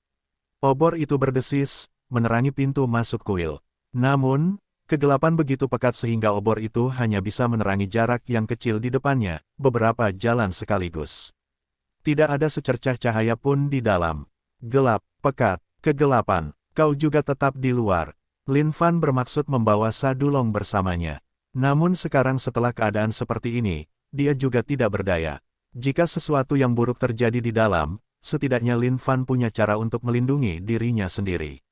Obor itu berdesis, menerangi pintu masuk kuil. Namun, kegelapan begitu pekat sehingga obor itu hanya bisa menerangi jarak yang kecil di depannya, beberapa jalan sekaligus. Tidak ada secercah cahaya pun di dalam. Gelap, pekat, kegelapan, kau juga tetap di luar. Lin Fan bermaksud membawa Sadulong bersamanya. Namun sekarang setelah keadaan seperti ini, dia juga tidak berdaya. Jika sesuatu yang buruk terjadi di dalam, setidaknya Lin Fan punya cara untuk melindungi dirinya sendiri.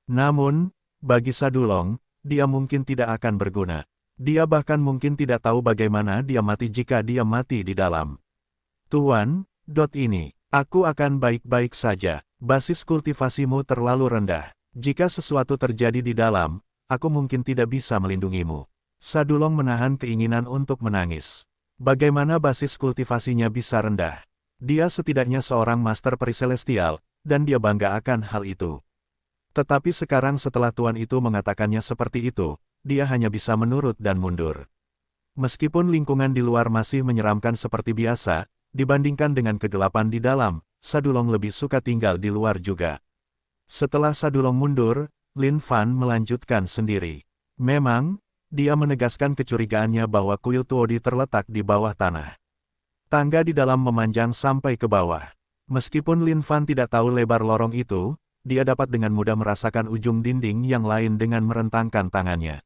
Namun, bagi Sadulong, dia mungkin tidak akan berguna. Dia bahkan mungkin tidak tahu bagaimana dia mati jika dia mati di dalam. Tuan, aku akan baik-baik saja. Basis kultivasimu terlalu rendah. Jika sesuatu terjadi di dalam, aku mungkin tidak bisa melindungimu. Sadulong menahan keinginan untuk menangis. Bagaimana basis kultivasinya bisa rendah? Dia setidaknya seorang master peri celestial, dan dia bangga akan hal itu. Tetapi sekarang setelah tuan itu mengatakannya seperti itu, dia hanya bisa menurut dan mundur. Meskipun lingkungan di luar masih menyeramkan seperti biasa, dibandingkan dengan kegelapan di dalam, Sadulong lebih suka tinggal di luar juga. Setelah Sadulong mundur, Lin Fan melanjutkan sendiri. Memang, dia menegaskan kecurigaannya bahwa kuil Tuodi terletak di bawah tanah. Tangga di dalam memanjang sampai ke bawah. Meskipun Lin Fan tidak tahu lebar lorong itu, dia dapat dengan mudah merasakan ujung dinding yang lain dengan merentangkan tangannya.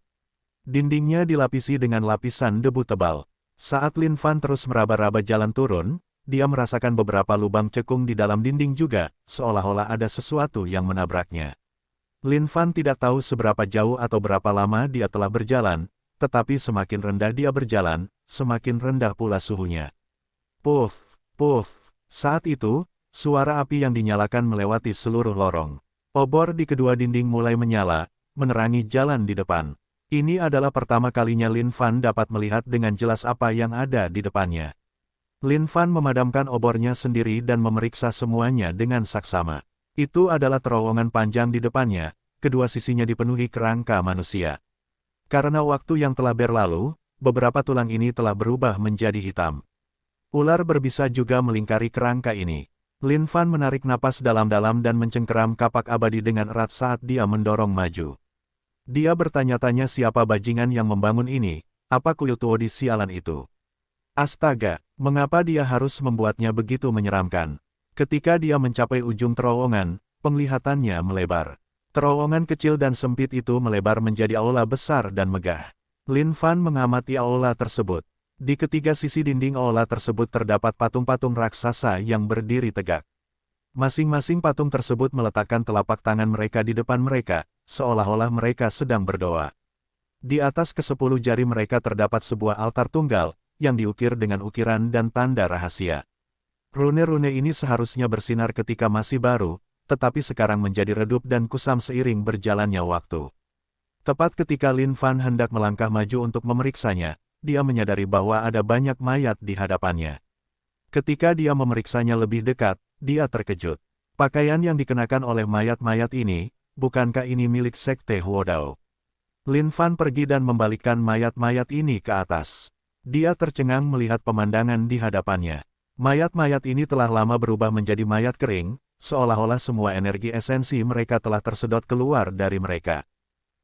Dindingnya dilapisi dengan lapisan debu tebal. Saat Lin Fan terus meraba-raba jalan turun, dia merasakan beberapa lubang cekung di dalam dinding juga, seolah-olah ada sesuatu yang menabraknya. Lin Fan tidak tahu seberapa jauh atau berapa lama dia telah berjalan, tetapi semakin rendah dia berjalan, semakin rendah pula suhunya. Puff, puff. Saat itu, suara api yang dinyalakan melewati seluruh lorong. Obor di kedua dinding mulai menyala, menerangi jalan di depan. Ini adalah pertama kalinya Lin Fan dapat melihat dengan jelas apa yang ada di depannya. Lin Fan memadamkan obornya sendiri dan memeriksa semuanya dengan saksama. Itu adalah terowongan panjang di depannya, kedua sisinya dipenuhi kerangka manusia. Karena waktu yang telah berlalu, beberapa tulang ini telah berubah menjadi hitam. Ular berbisa juga melingkari kerangka ini. Lin Fan menarik napas dalam-dalam dan mencengkeram kapak abadi dengan erat saat dia mendorong maju. Dia bertanya-tanya siapa bajingan yang membangun ini, apa kuil Tuodi sialan itu. Astaga, mengapa dia harus membuatnya begitu menyeramkan? Ketika dia mencapai ujung terowongan, penglihatannya melebar. Terowongan kecil dan sempit itu melebar menjadi aula besar dan megah. Lin Fan mengamati aula tersebut. Di ketiga sisi dinding aula tersebut terdapat patung-patung raksasa yang berdiri tegak. Masing-masing patung tersebut meletakkan telapak tangan mereka di depan mereka, seolah-olah mereka sedang berdoa. Di atas ke-10 jari mereka terdapat sebuah altar tunggal, yang diukir dengan ukiran dan tanda rahasia. Rune-rune ini seharusnya bersinar ketika masih baru, tetapi sekarang menjadi redup dan kusam seiring berjalannya waktu. Tepat ketika Lin Fan hendak melangkah maju untuk memeriksanya, dia menyadari bahwa ada banyak mayat di hadapannya. Ketika dia memeriksanya lebih dekat, dia terkejut. Pakaian yang dikenakan oleh mayat-mayat ini, bukankah ini milik Sekte Huodao? Lin Fan pergi dan membalikkan mayat-mayat ini ke atas. Dia tercengang melihat pemandangan di hadapannya. Mayat-mayat ini telah lama berubah menjadi mayat kering, seolah-olah semua energi esensi mereka telah tersedot keluar dari mereka.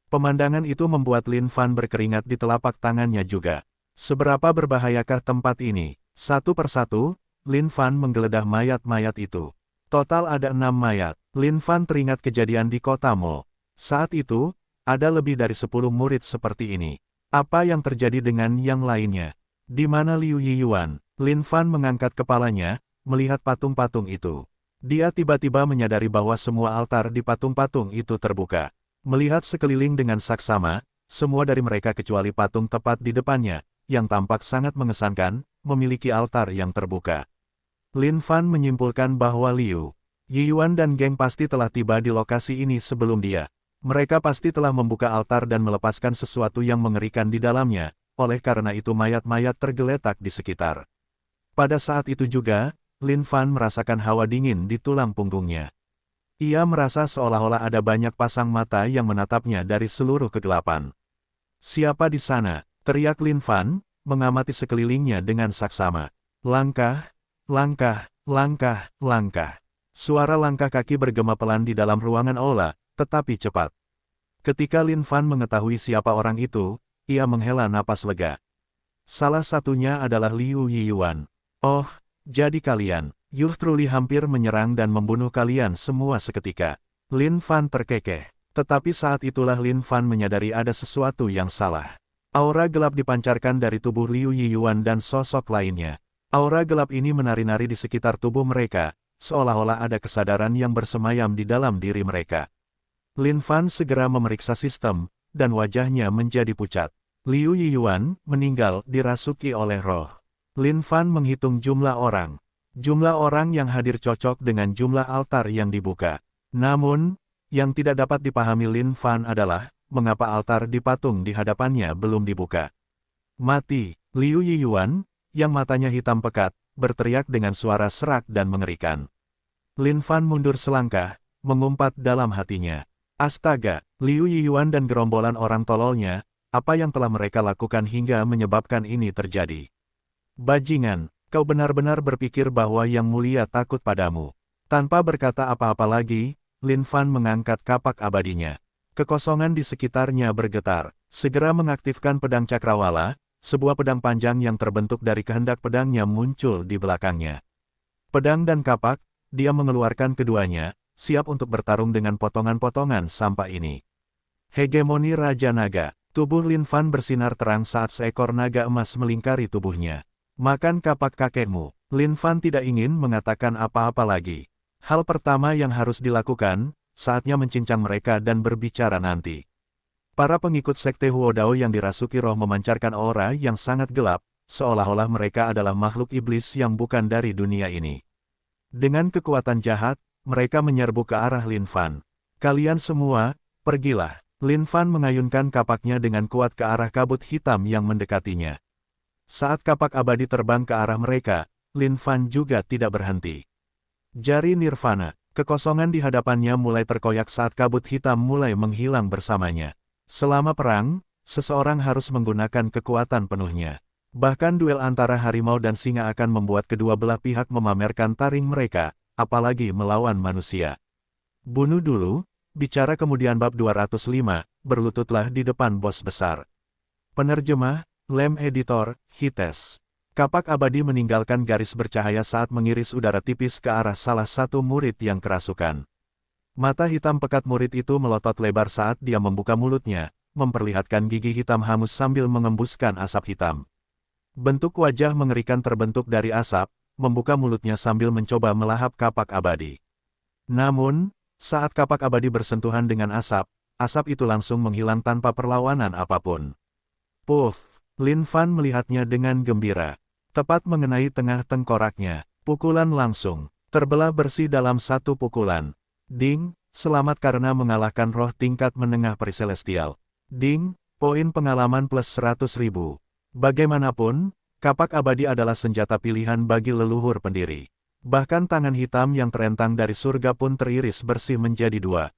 Pemandangan itu membuat Lin Fan berkeringat di telapak tangannya juga. Seberapa berbahayakah tempat ini? Satu persatu, Lin Fan menggeledah mayat-mayat itu. Total ada 6 mayat. Lin Fan teringat kejadian di kota Mo. Saat itu, ada lebih dari 10 murid seperti ini. Apa yang terjadi dengan yang lainnya? Di mana Liu Yiyuan? Lin Fan mengangkat kepalanya, melihat patung-patung itu. Dia tiba-tiba menyadari bahwa semua altar di patung-patung itu terbuka. Melihat sekeliling dengan saksama, semua dari mereka kecuali patung tepat di depannya, yang tampak sangat mengesankan, memiliki altar yang terbuka. Lin Fan menyimpulkan bahwa Liu Yiyuan dan geng pasti telah tiba di lokasi ini sebelum dia. Mereka pasti telah membuka altar dan melepaskan sesuatu yang mengerikan di dalamnya, oleh karena itu mayat-mayat tergeletak di sekitar. Pada saat itu juga, Lin Fan merasakan hawa dingin di tulang punggungnya. Ia merasa seolah-olah ada banyak pasang mata yang menatapnya dari seluruh kegelapan. Siapa di sana? Teriak Lin Fan, mengamati sekelilingnya dengan saksama. Langkah, langkah, langkah, langkah. Suara langkah kaki bergema pelan di dalam ruangan aula, tetapi cepat. Ketika Lin Fan mengetahui siapa orang itu, ia menghela napas lega. Salah satunya adalah Liu Yiyuan. Oh, jadi kalian, Youth Truly hampir menyerang dan membunuh kalian semua seketika. Lin Fan terkekeh. Tetapi saat itulah Lin Fan menyadari ada sesuatu yang salah. Aura gelap dipancarkan dari tubuh Liu Yiyuan dan sosok lainnya. Aura gelap ini menari-nari di sekitar tubuh mereka, seolah-olah ada kesadaran yang bersemayam di dalam diri mereka. Lin Fan segera memeriksa sistem, dan wajahnya menjadi pucat. Liu Yiyuan meninggal dirasuki oleh roh. Lin Fan menghitung jumlah orang. Jumlah orang yang hadir cocok dengan jumlah altar yang dibuka. Namun, yang tidak dapat dipahami Lin Fan adalah, mengapa altar di patung di hadapannya belum dibuka. Mati, Liu Yiyuan, yang matanya hitam pekat, berteriak dengan suara serak dan mengerikan. Lin Fan mundur selangkah, mengumpat dalam hatinya. Astaga, Liu Yiyuan dan gerombolan orang tololnya, apa yang telah mereka lakukan hingga menyebabkan ini terjadi? Bajingan, kau benar-benar berpikir bahwa Yang Mulia takut padamu. Tanpa berkata apa-apa lagi, Lin Fan mengangkat kapak abadinya. Kekosongan di sekitarnya bergetar, segera mengaktifkan pedang cakrawala, sebuah pedang panjang yang terbentuk dari kehendak pedangnya muncul di belakangnya. Pedang dan kapak, dia mengeluarkan keduanya, siap untuk bertarung dengan potongan-potongan sampah ini. Hegemoni Raja Naga. Tubuh Lin Fan bersinar terang saat seekor naga emas melingkari tubuhnya. Makan kapak kakekmu. Lin Fan tidak ingin mengatakan apa-apa lagi. Hal pertama yang harus dilakukan, saatnya mencincang mereka dan berbicara nanti. Para pengikut Sekte Huodao yang dirasuki roh memancarkan aura yang sangat gelap, seolah-olah mereka adalah makhluk iblis yang bukan dari dunia ini. Dengan kekuatan jahat, mereka menyerbu ke arah Lin Fan. Kalian semua, pergilah. Lin Fan mengayunkan kapaknya dengan kuat ke arah kabut hitam yang mendekatinya. Saat kapak abadi terbang ke arah mereka, Lin Fan juga tidak berhenti. Jari Nirvana, kekosongan di hadapannya mulai terkoyak saat kabut hitam mulai menghilang bersamanya. Selama perang, seseorang harus menggunakan kekuatan penuhnya. Bahkan duel antara harimau dan singa akan membuat kedua belah pihak memamerkan taring mereka, apalagi melawan manusia. Bunuh dulu, bicara kemudian bab 205, berlututlah di depan bos besar. Penerjemah, Lem Editor, Hites. Kapak abadi meninggalkan garis bercahaya saat mengiris udara tipis ke arah salah satu murid yang kerasukan. Mata hitam pekat murid itu melotot lebar saat dia membuka mulutnya, memperlihatkan gigi hitam hangus sambil mengembuskan asap hitam. Bentuk wajah mengerikan terbentuk dari asap, membuka mulutnya sambil mencoba melahap kapak abadi. Namun, saat kapak abadi bersentuhan dengan asap, asap itu langsung menghilang tanpa perlawanan apapun. Puff! Lin Fan melihatnya dengan gembira. Tepat mengenai tengah tengkoraknya, pukulan langsung terbelah bersih dalam satu pukulan. Ding! Selamat karena mengalahkan roh tingkat menengah pericelestial. Ding! Poin pengalaman plus 100.000. Bagaimanapun, kapak abadi adalah senjata pilihan bagi leluhur pendiri. Bahkan tangan hitam yang terentang dari surga pun teriris bersih menjadi dua.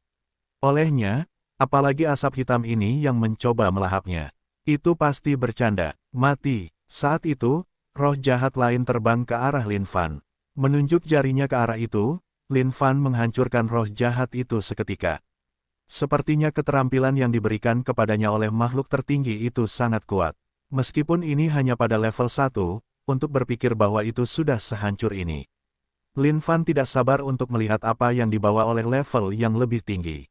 Olehnya, apalagi asap hitam ini yang mencoba melahapnya. Itu pasti bercanda. Mati. Saat itu, roh jahat lain terbang ke arah Lin Fan. Menunjuk jarinya ke arah itu, Lin Fan menghancurkan roh jahat itu seketika. Sepertinya keterampilan yang diberikan kepadanya oleh makhluk tertinggi itu sangat kuat. Meskipun ini hanya pada level 1, untuk berpikir bahwa itu sudah sehancur ini. Lin Fan tidak sabar untuk melihat apa yang dibawa oleh level yang lebih tinggi.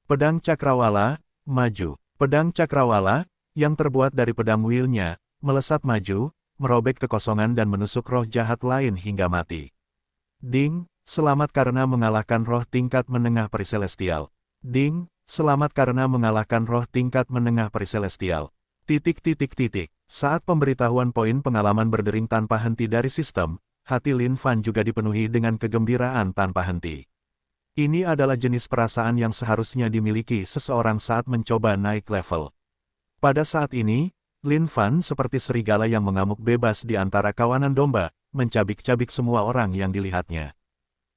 Pedang Cakrawala, maju. Pedang Cakrawala, yang terbuat dari pedang Will-nya, melesat maju, merobek kekosongan dan menusuk roh jahat lain hingga mati. Ding! Selamat karena mengalahkan roh tingkat menengah pericelestial. Ding! Selamat karena mengalahkan roh tingkat menengah pericelestial. Saat pemberitahuan poin pengalaman berdering tanpa henti dari sistem, hati Lin Fan juga dipenuhi dengan kegembiraan tanpa henti. Ini adalah jenis perasaan yang seharusnya dimiliki seseorang saat mencoba naik level. Pada saat ini, Lin Fan seperti serigala yang mengamuk bebas di antara kawanan domba, mencabik-cabik semua orang yang dilihatnya.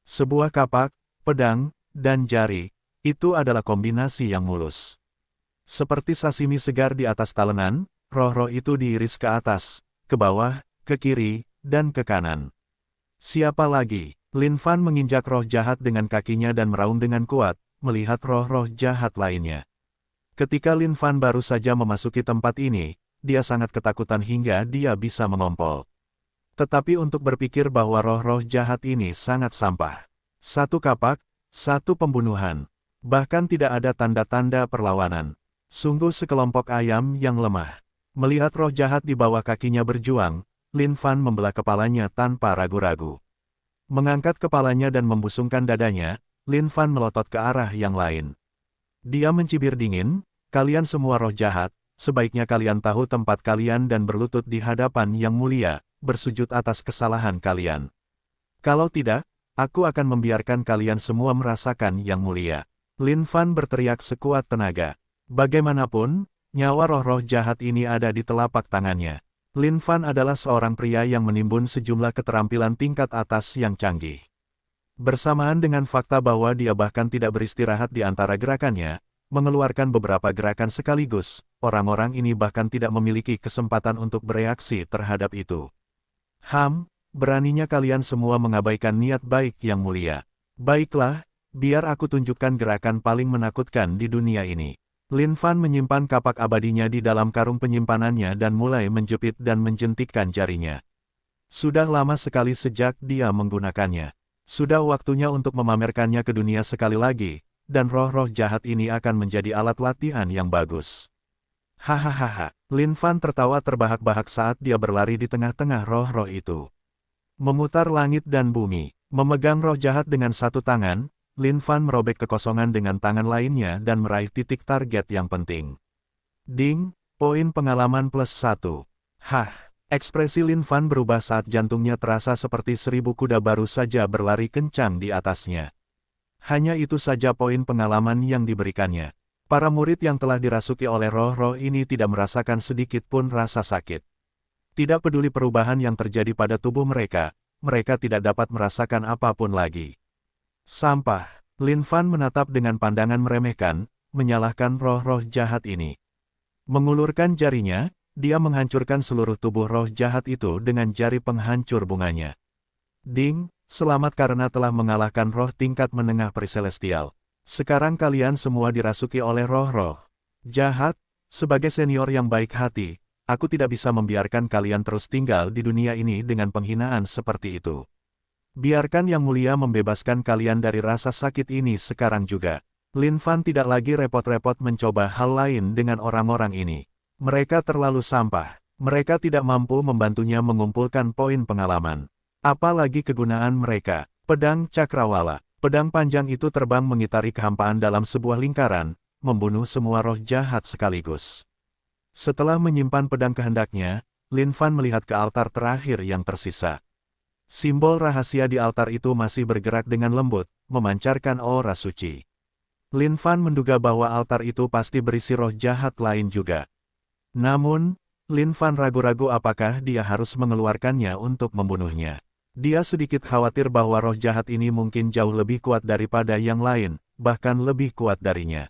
Sebuah kapak, pedang, dan jari, itu adalah kombinasi yang mulus. Seperti sashimi segar di atas talenan, roh-roh itu diiris ke atas, ke bawah, ke kiri, dan ke kanan. Siapa lagi? Lin Fan menginjak roh jahat dengan kakinya dan meraung dengan kuat, melihat roh-roh jahat lainnya. Ketika Lin Fan baru saja memasuki tempat ini, dia sangat ketakutan hingga dia bisa mengompol. Tetapi untuk berpikir bahwa roh-roh jahat ini sangat sampah. Satu kapak, satu pembunuhan. Bahkan tidak ada tanda-tanda perlawanan. Sungguh sekelompok ayam yang lemah. Melihat roh jahat di bawah kakinya berjuang, Lin Fan membelah kepalanya tanpa ragu-ragu. Mengangkat kepalanya dan membusungkan dadanya, Lin Fan melotot ke arah yang lain. Dia mencibir dingin, "Kalian semua roh jahat, sebaiknya kalian tahu tempat kalian dan berlutut di hadapan yang mulia, bersujud atas kesalahan kalian. Kalau tidak, aku akan membiarkan kalian semua merasakan yang mulia." Lin Fan berteriak sekuat tenaga. Bagaimanapun, nyawa roh-roh jahat ini ada di telapak tangannya. Lin Fan adalah seorang pria yang menimbun sejumlah keterampilan tingkat atas yang canggih. Bersamaan dengan fakta bahwa dia bahkan tidak beristirahat di antara gerakannya, mengeluarkan beberapa gerakan sekaligus, orang-orang ini bahkan tidak memiliki kesempatan untuk bereaksi terhadap itu. Beraninya kalian semua mengabaikan niat baik yang mulia. Baiklah, biar aku tunjukkan gerakan paling menakutkan di dunia ini. Lin Fan menyimpan kapak abadinya di dalam karung penyimpanannya dan mulai menjepit dan menjentikkan jarinya. Sudah lama sekali sejak dia menggunakannya. Sudah waktunya untuk memamerkannya ke dunia sekali lagi, dan roh-roh jahat ini akan menjadi alat latihan yang bagus. Hahaha, Lin Fan tertawa terbahak-bahak saat dia berlari di tengah-tengah roh-roh itu. Memutar langit dan bumi, memegang roh jahat dengan satu tangan, Lin Fan merobek kekosongan dengan tangan lainnya dan meraih titik target yang penting. Ding, poin pengalaman plus 1. Ekspresi Lin Fan berubah saat jantungnya terasa seperti 1000 kuda baru saja berlari kencang di atasnya. Hanya itu saja poin pengalaman yang diberikannya. Para murid yang telah dirasuki oleh roh-roh ini tidak merasakan sedikit pun rasa sakit. Tidak peduli perubahan yang terjadi pada tubuh mereka tidak dapat merasakan apapun lagi. Sampah, Lin Fan menatap dengan pandangan meremehkan, menyalahkan roh-roh jahat ini. Mengulurkan jarinya, dia menghancurkan seluruh tubuh roh jahat itu dengan jari penghancur bunganya. Ding, selamat karena telah mengalahkan roh tingkat menengah pericelestial. Sekarang kalian semua dirasuki oleh roh-roh jahat. Sebagai senior yang baik hati, aku tidak bisa membiarkan kalian terus tinggal di dunia ini dengan penghinaan seperti itu. Biarkan Yang Mulia membebaskan kalian dari rasa sakit ini sekarang juga. Lin Fan tidak lagi repot-repot mencoba hal lain dengan orang-orang ini. Mereka terlalu sampah. Mereka tidak mampu membantunya mengumpulkan poin pengalaman. Apalagi kegunaan mereka. Pedang Cakrawala. Pedang panjang itu terbang mengitari kehampaan dalam sebuah lingkaran, membunuh semua roh jahat sekaligus. Setelah menyimpan pedang kehendaknya, Lin Fan melihat ke altar terakhir yang tersisa. Simbol rahasia di altar itu masih bergerak dengan lembut, memancarkan aura suci. Lin Fan menduga bahwa altar itu pasti berisi roh jahat lain juga. Namun, Lin Fan ragu-ragu apakah dia harus mengeluarkannya untuk membunuhnya. Dia sedikit khawatir bahwa roh jahat ini mungkin jauh lebih kuat daripada yang lain, bahkan lebih kuat darinya.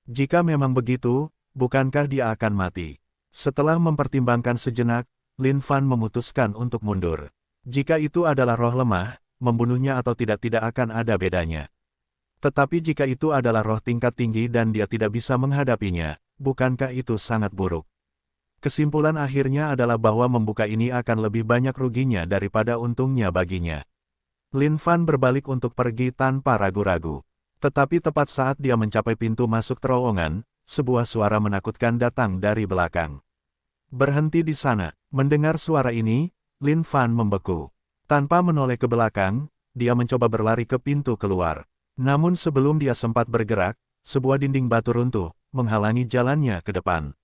Jika memang begitu, bukankah dia akan mati? Setelah mempertimbangkan sejenak, Lin Fan memutuskan untuk mundur. Jika itu adalah roh lemah, membunuhnya atau tidak akan ada bedanya. Tetapi jika itu adalah roh tingkat tinggi dan dia tidak bisa menghadapinya, bukankah itu sangat buruk? Kesimpulan akhirnya adalah bahwa membuka ini akan lebih banyak ruginya daripada untungnya baginya. Lin Fan berbalik untuk pergi tanpa ragu-ragu. Tetapi tepat saat dia mencapai pintu masuk terowongan, sebuah suara menakutkan datang dari belakang. Berhenti di sana. Mendengar suara ini, Lin Fan membeku. Tanpa menoleh ke belakang, dia mencoba berlari ke pintu keluar. Namun sebelum dia sempat bergerak, sebuah dinding batu runtuh, menghalangi jalannya ke depan.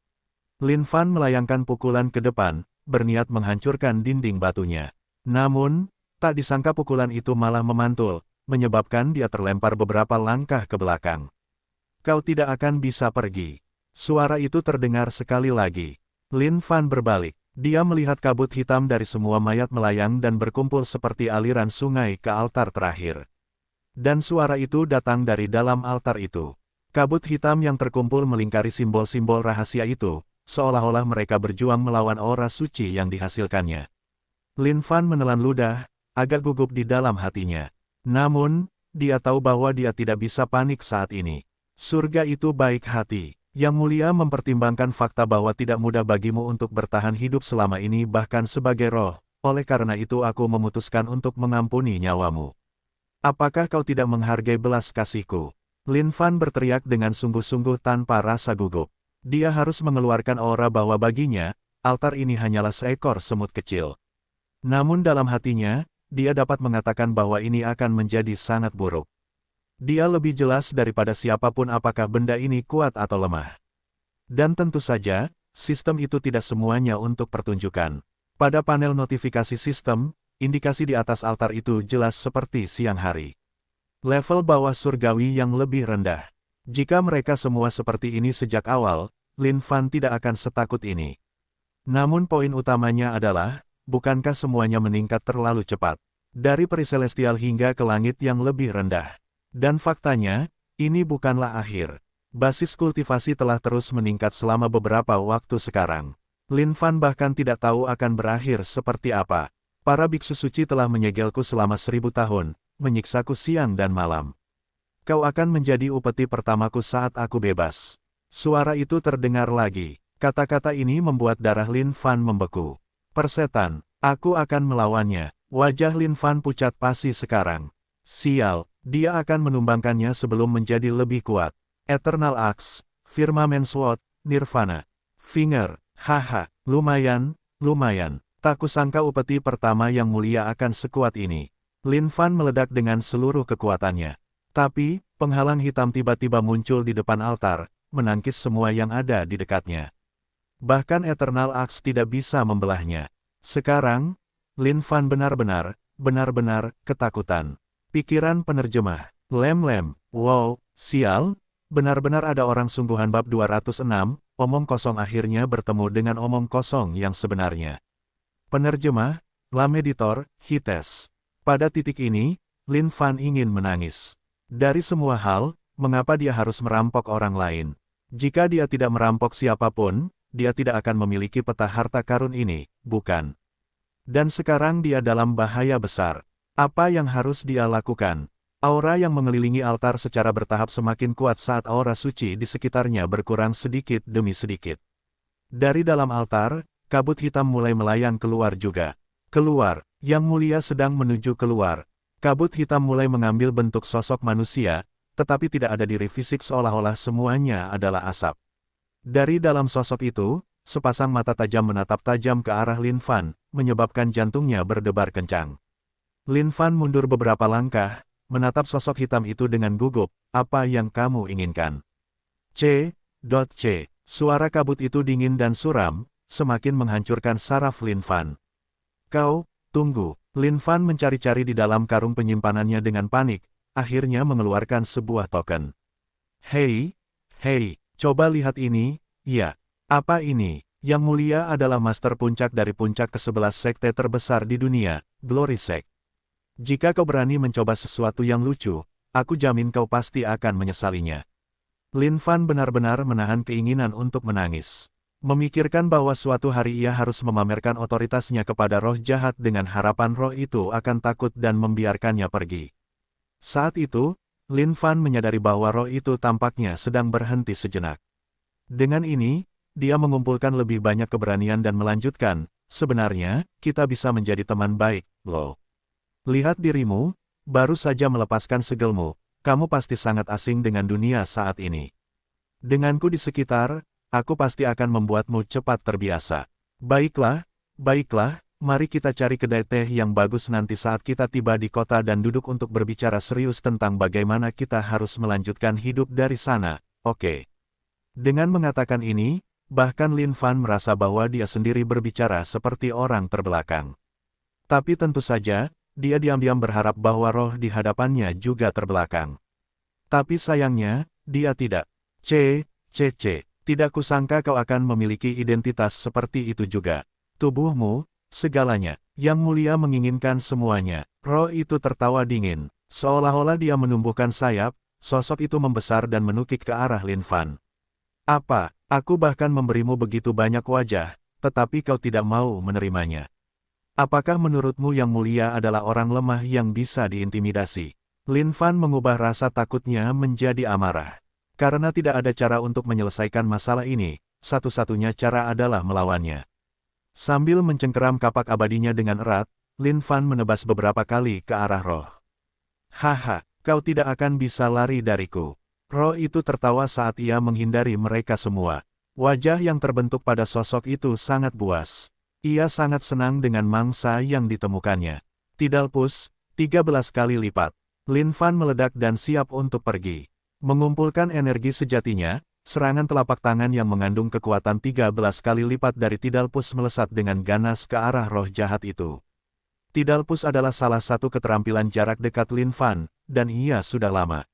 Lin Fan melayangkan pukulan ke depan, berniat menghancurkan dinding batunya. Namun, tak disangka pukulan itu malah memantul, menyebabkan dia terlempar beberapa langkah ke belakang. Kau tidak akan bisa pergi. Suara itu terdengar sekali lagi. Lin Fan berbalik. Dia melihat kabut hitam dari semua mayat melayang dan berkumpul seperti aliran sungai ke altar terakhir. Dan suara itu datang dari dalam altar itu. Kabut hitam yang terkumpul melingkari simbol-simbol rahasia itu, seolah-olah mereka berjuang melawan aura suci yang dihasilkannya. Lin Fan menelan ludah, agak gugup di dalam hatinya. Namun, dia tahu bahwa dia tidak bisa panik saat ini. Surga itu baik hati. Yang Mulia mempertimbangkan fakta bahwa tidak mudah bagimu untuk bertahan hidup selama ini bahkan sebagai roh, oleh karena itu aku memutuskan untuk mengampuni nyawamu. Apakah kau tidak menghargai belas kasihku? Lin Fan berteriak dengan sungguh-sungguh tanpa rasa gugup. Dia harus mengeluarkan aura bahwa baginya, altar ini hanyalah seekor semut kecil. Namun dalam hatinya, dia dapat mengatakan bahwa ini akan menjadi sangat buruk. Dia lebih jelas daripada siapapun apakah benda ini kuat atau lemah. Dan tentu saja, sistem itu tidak semuanya untuk pertunjukan. Pada panel notifikasi sistem, indikasi di atas altar itu jelas seperti siang hari. Level bawah surgawi yang lebih rendah. Jika mereka semua seperti ini sejak awal, Lin Fan tidak akan setakut ini. Namun poin utamanya adalah, bukankah semuanya meningkat terlalu cepat? Dari peri celestial hingga ke langit yang lebih rendah. Dan faktanya, ini bukanlah akhir. Basis kultivasi telah terus meningkat selama beberapa waktu sekarang. Lin Fan bahkan tidak tahu akan berakhir seperti apa. Para biksu suci telah menyegelku selama 1000 tahun, menyiksaku siang dan malam. Kau akan menjadi upeti pertamaku saat aku bebas. Suara itu terdengar lagi. Kata-kata ini membuat darah Lin Fan membeku. Persetan, aku akan melawannya. Wajah Lin Fan pucat pasi sekarang. Sial. Dia akan menumbangkannya sebelum menjadi lebih kuat. Eternal Axe, Firmament Sword, Nirvana. Finger, haha, lumayan. Tak kusangka upeti pertama yang mulia akan sekuat ini. Lin Fan meledak dengan seluruh kekuatannya. Tapi, penghalang hitam tiba-tiba muncul di depan altar, menangkis semua yang ada di dekatnya. Bahkan Eternal Axe tidak bisa membelahnya. Sekarang, Lin Fan benar-benar ketakutan. Pikiran penerjemah. Lem. Wow, sial. Benar-benar ada orang sungguhan bab 206, omong kosong akhirnya bertemu dengan omong kosong yang sebenarnya. Penerjemah, Lam Editor, Hites. Pada titik ini, Lin Fan ingin menangis. Dari semua hal, mengapa dia harus merampok orang lain? Jika dia tidak merampok siapapun, dia tidak akan memiliki peta harta karun ini, bukan? Dan sekarang dia dalam bahaya besar. Apa yang harus dia lakukan? Aura yang mengelilingi altar secara bertahap semakin kuat saat aura suci di sekitarnya berkurang sedikit demi sedikit. Dari dalam altar, kabut hitam mulai melayang keluar juga. Keluar, Yang Mulia sedang menuju keluar. Kabut hitam mulai mengambil bentuk sosok manusia, tetapi tidak ada diri fisik seolah-olah semuanya adalah asap. Dari dalam sosok itu, sepasang mata tajam menatap tajam ke arah Lin Fan, menyebabkan jantungnya berdebar kencang. Lin Fan mundur beberapa langkah, menatap sosok hitam itu dengan gugup. Apa yang kamu inginkan? C. Suara kabut itu dingin dan suram, semakin menghancurkan saraf Lin Fan. Kau, tunggu. Lin Fan mencari-cari di dalam karung penyimpanannya dengan panik, akhirnya mengeluarkan sebuah token. Hei, coba lihat ini, ya. Apa ini? Yang mulia adalah master puncak dari puncak ke-11 sekte terbesar di dunia, Glory Sect. Jika kau berani mencoba sesuatu yang lucu, aku jamin kau pasti akan menyesalinya. Lin Fan benar-benar menahan keinginan untuk menangis. Memikirkan bahwa suatu hari ia harus memamerkan otoritasnya kepada roh jahat dengan harapan roh itu akan takut dan membiarkannya pergi. Saat itu, Lin Fan menyadari bahwa roh itu tampaknya sedang berhenti sejenak. Dengan ini, dia mengumpulkan lebih banyak keberanian dan melanjutkan, sebenarnya, kita bisa menjadi teman baik, loh. Lihat dirimu, baru saja melepaskan segelmu, kamu pasti sangat asing dengan dunia saat ini. Denganku di sekitar, aku pasti akan membuatmu cepat terbiasa. Baiklah, mari kita cari kedai teh yang bagus nanti saat kita tiba di kota dan duduk untuk berbicara serius tentang bagaimana kita harus melanjutkan hidup dari sana, oke? Dengan mengatakan ini, bahkan Lin Fan merasa bahwa dia sendiri berbicara seperti orang terbelakang. Tapi tentu saja, dia diam-diam berharap bahwa roh di hadapannya juga terbelakang. Tapi sayangnya, dia tidak. Tidak kusangka kau akan memiliki identitas seperti itu juga. Tubuhmu, segalanya, yang mulia menginginkan semuanya. Roh itu tertawa dingin, seolah-olah dia menumbuhkan sayap, sosok itu membesar dan menukik ke arah Lin Fan. Apa, aku bahkan memberimu begitu banyak wajah, tetapi kau tidak mau menerimanya. Apakah menurutmu yang mulia adalah orang lemah yang bisa diintimidasi? Lin Fan mengubah rasa takutnya menjadi amarah. Karena tidak ada cara untuk menyelesaikan masalah ini, satu-satunya cara adalah melawannya. Sambil mencengkeram kapak abadinya dengan erat, Lin Fan menebas beberapa kali ke arah roh. Haha, kau tidak akan bisa lari dariku. Roh itu tertawa saat ia menghindari mereka semua. Wajah yang terbentuk pada sosok itu sangat buas. Ia sangat senang dengan mangsa yang ditemukannya. Tidalpus, 13 kali lipat. Lin Fan meledak dan siap untuk pergi. Mengumpulkan energi sejatinya, serangan telapak tangan yang mengandung kekuatan 13 kali lipat dari Tidalpus melesat dengan ganas ke arah roh jahat itu. Tidalpus adalah salah satu keterampilan jarak dekat Lin Fan, dan ia sudah lama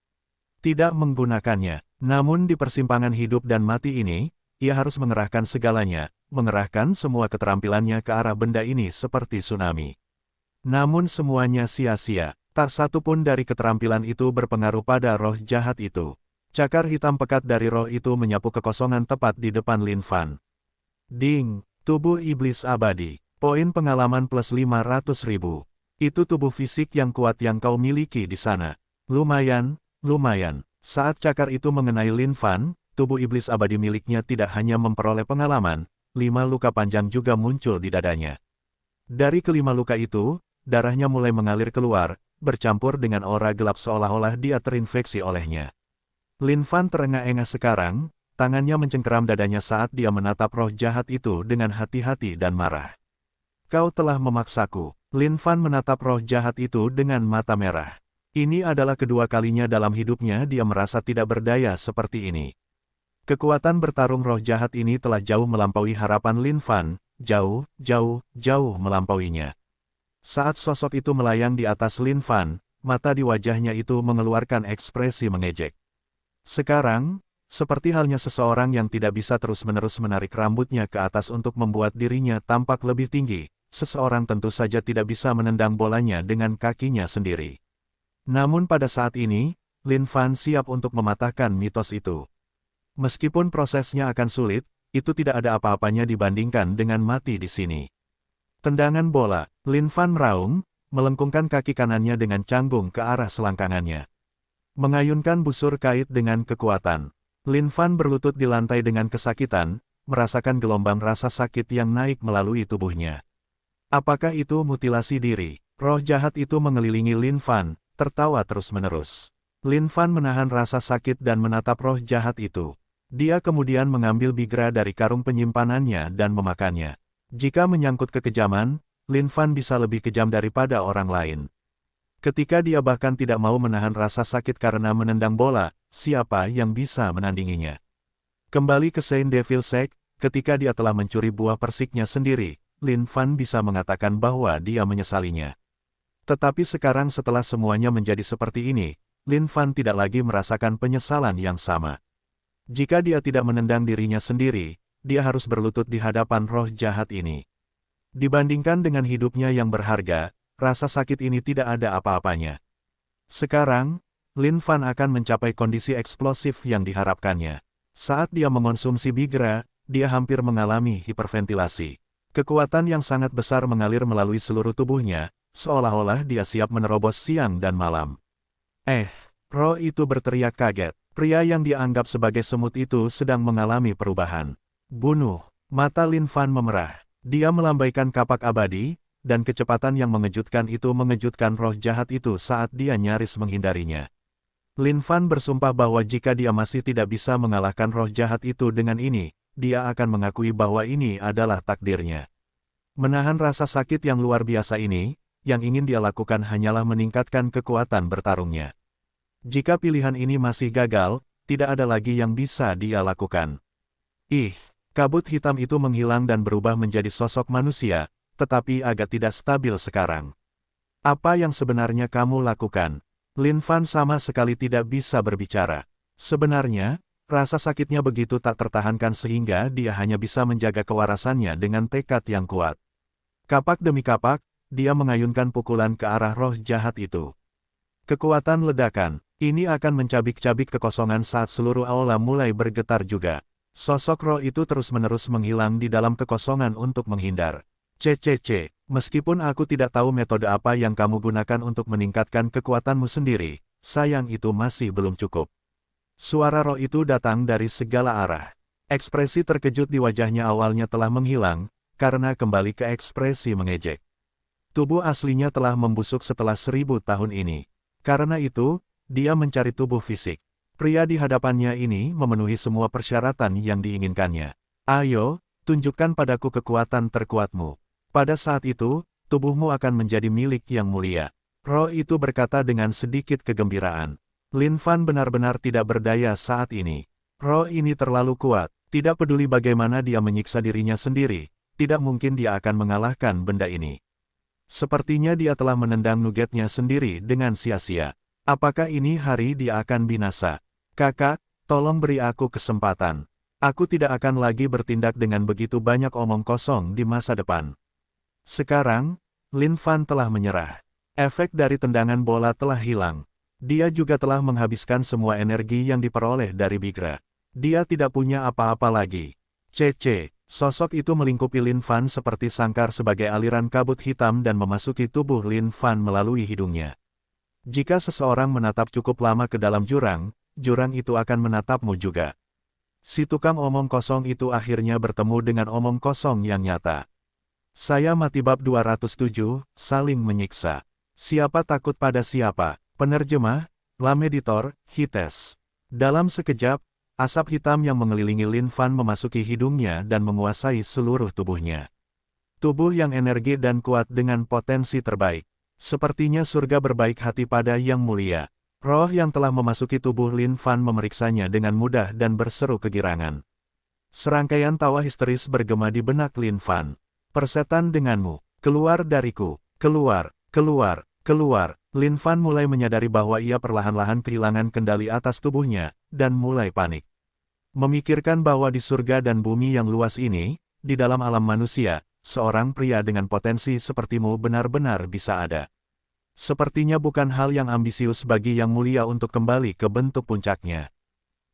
tidak menggunakannya. Namun di persimpangan hidup dan mati ini, ia harus mengerahkan segalanya, mengerahkan semua keterampilannya ke arah benda ini seperti tsunami. Namun semuanya sia-sia. Tak satu pun dari keterampilan itu berpengaruh pada roh jahat itu. Cakar hitam pekat dari roh itu menyapu kekosongan tepat di depan Lin Fan. Ding, tubuh iblis abadi. Poin pengalaman plus 500.000. Itu tubuh fisik yang kuat yang kau miliki di sana. Lumayan. Saat cakar itu mengenai Lin Fan, tubuh iblis abadi miliknya tidak hanya memperoleh pengalaman, 5 luka panjang juga muncul di dadanya. Dari kelima luka itu, darahnya mulai mengalir keluar, bercampur dengan aura gelap seolah-olah dia terinfeksi olehnya. Lin Fan terengah-engah sekarang, tangannya mencengkeram dadanya saat dia menatap roh jahat itu dengan hati-hati dan marah. Kau telah memaksaku. Lin Fan menatap roh jahat itu dengan mata merah. Ini adalah kedua kalinya dalam hidupnya dia merasa tidak berdaya seperti ini. Kekuatan bertarung roh jahat ini telah jauh melampaui harapan Lin Fan, jauh melampauinya. Saat sosok itu melayang di atas Lin Fan, mata di wajahnya itu mengeluarkan ekspresi mengejek. Sekarang, seperti halnya seseorang yang tidak bisa terus-menerus menarik rambutnya ke atas untuk membuat dirinya tampak lebih tinggi, seseorang tentu saja tidak bisa menendang bolanya dengan kakinya sendiri. Namun pada saat ini, Lin Fan siap untuk mematahkan mitos itu. Meskipun prosesnya akan sulit, itu tidak ada apa-apanya dibandingkan dengan mati di sini. Tendangan bola, Lin Fan meraung, melengkungkan kaki kanannya dengan canggung ke arah selangkangannya. Mengayunkan busur kait dengan kekuatan. Lin Fan berlutut di lantai dengan kesakitan, merasakan gelombang rasa sakit yang naik melalui tubuhnya. Apakah itu mutilasi diri? Roh jahat itu mengelilingi Lin Fan, tertawa terus-menerus. Lin Fan menahan rasa sakit dan menatap roh jahat itu. Dia kemudian mengambil bigra dari karung penyimpanannya dan memakannya. Jika menyangkut kekejaman, Lin Fan bisa lebih kejam daripada orang lain. Ketika dia bahkan tidak mau menahan rasa sakit karena menendang bola, siapa yang bisa menandinginya? Kembali ke Saint Devil Sect, ketika dia telah mencuri buah persiknya sendiri, Lin Fan bisa mengatakan bahwa dia menyesalinya. Tetapi sekarang setelah semuanya menjadi seperti ini, Lin Fan tidak lagi merasakan penyesalan yang sama. Jika dia tidak menendang dirinya sendiri, dia harus berlutut di hadapan roh jahat ini. Dibandingkan dengan hidupnya yang berharga, rasa sakit ini tidak ada apa-apanya. Sekarang, Lin Fan akan mencapai kondisi eksplosif yang diharapkannya. Saat dia mengonsumsi Bigra, dia hampir mengalami hiperventilasi. Kekuatan yang sangat besar mengalir melalui seluruh tubuhnya, seolah-olah dia siap menerobos siang dan malam. Roh itu berteriak kaget. Pria yang dianggap sebagai semut itu sedang mengalami perubahan. Bunuh. Mata Lin Fan memerah. Dia melambaikan kapak abadi, dan kecepatan yang mengejutkan itu mengejutkan roh jahat itu saat dia nyaris menghindarinya. Lin Fan bersumpah bahwa jika dia masih tidak bisa mengalahkan roh jahat itu dengan ini, dia akan mengakui bahwa ini adalah takdirnya. Menahan rasa sakit yang luar biasa ini, yang ingin dia lakukan hanyalah meningkatkan kekuatan bertarungnya. Jika pilihan ini masih gagal, tidak ada lagi yang bisa dia lakukan. Kabut hitam itu menghilang dan berubah menjadi sosok manusia, tetapi agak tidak stabil sekarang. Apa yang sebenarnya kamu lakukan? Lin Fan sama sekali tidak bisa berbicara. Sebenarnya, rasa sakitnya begitu tak tertahankan sehingga dia hanya bisa menjaga kewarasannya dengan tekad yang kuat. Kapak demi kapak, dia mengayunkan pukulan ke arah roh jahat itu. Kekuatan ledakan, ini akan mencabik-cabik kekosongan saat seluruh aula mulai bergetar juga. Sosok roh itu terus-menerus menghilang di dalam kekosongan untuk menghindar. Meskipun aku tidak tahu metode apa yang kamu gunakan untuk meningkatkan kekuatanmu sendiri, sayang itu masih belum cukup. Suara roh itu datang dari segala arah. Ekspresi terkejut di wajahnya awalnya telah menghilang, karena kembali ke ekspresi mengejek. Tubuh aslinya telah membusuk setelah 1000 tahun ini. Karena itu, dia mencari tubuh fisik. Pria di hadapannya ini memenuhi semua persyaratan yang diinginkannya. Ayo, tunjukkan padaku kekuatan terkuatmu. Pada saat itu, tubuhmu akan menjadi milik yang mulia. Roh itu berkata dengan sedikit kegembiraan. Lin Fan benar-benar tidak berdaya saat ini. Roh ini terlalu kuat, tidak peduli bagaimana dia menyiksa dirinya sendiri, tidak mungkin dia akan mengalahkan benda ini. Sepertinya dia telah menendang nugetnya sendiri dengan sia-sia. Apakah ini hari dia akan binasa? Kakak, tolong beri aku kesempatan. Aku tidak akan lagi bertindak dengan begitu banyak omong kosong di masa depan. Sekarang, Lin Fan telah menyerah. Efek dari tendangan bola telah hilang. Dia juga telah menghabiskan semua energi yang diperoleh dari Bigra. Dia tidak punya apa-apa lagi. Sosok itu melingkupi Lin Fan seperti sangkar sebagai aliran kabut hitam dan memasuki tubuh Lin Fan melalui hidungnya. Jika seseorang menatap cukup lama ke dalam jurang, jurang itu akan menatapmu juga. Si tukang omong kosong itu akhirnya bertemu dengan omong kosong yang nyata. Saya mati bab 207, saling menyiksa. Siapa takut pada siapa? Penerjemah, Lam Editor, Hites. Dalam sekejap, asap hitam yang mengelilingi Lin Fan memasuki hidungnya dan menguasai seluruh tubuhnya. Tubuh yang energi dan kuat dengan potensi terbaik. Sepertinya surga berbaik hati pada Yang Mulia. Roh yang telah memasuki tubuh Lin Fan memeriksanya dengan mudah dan berseru kegirangan. Serangkaian tawa histeris bergema di benak Lin Fan. Persetan denganmu, keluar dariku, keluar, keluar, keluar. Lin Fan mulai menyadari bahwa ia perlahan-lahan kehilangan kendali atas tubuhnya, dan mulai panik. Memikirkan bahwa di surga dan bumi yang luas ini, di dalam alam manusia, seorang pria dengan potensi sepertimu benar-benar bisa ada. Sepertinya bukan hal yang ambisius bagi Yang Mulia untuk kembali ke bentuk puncaknya.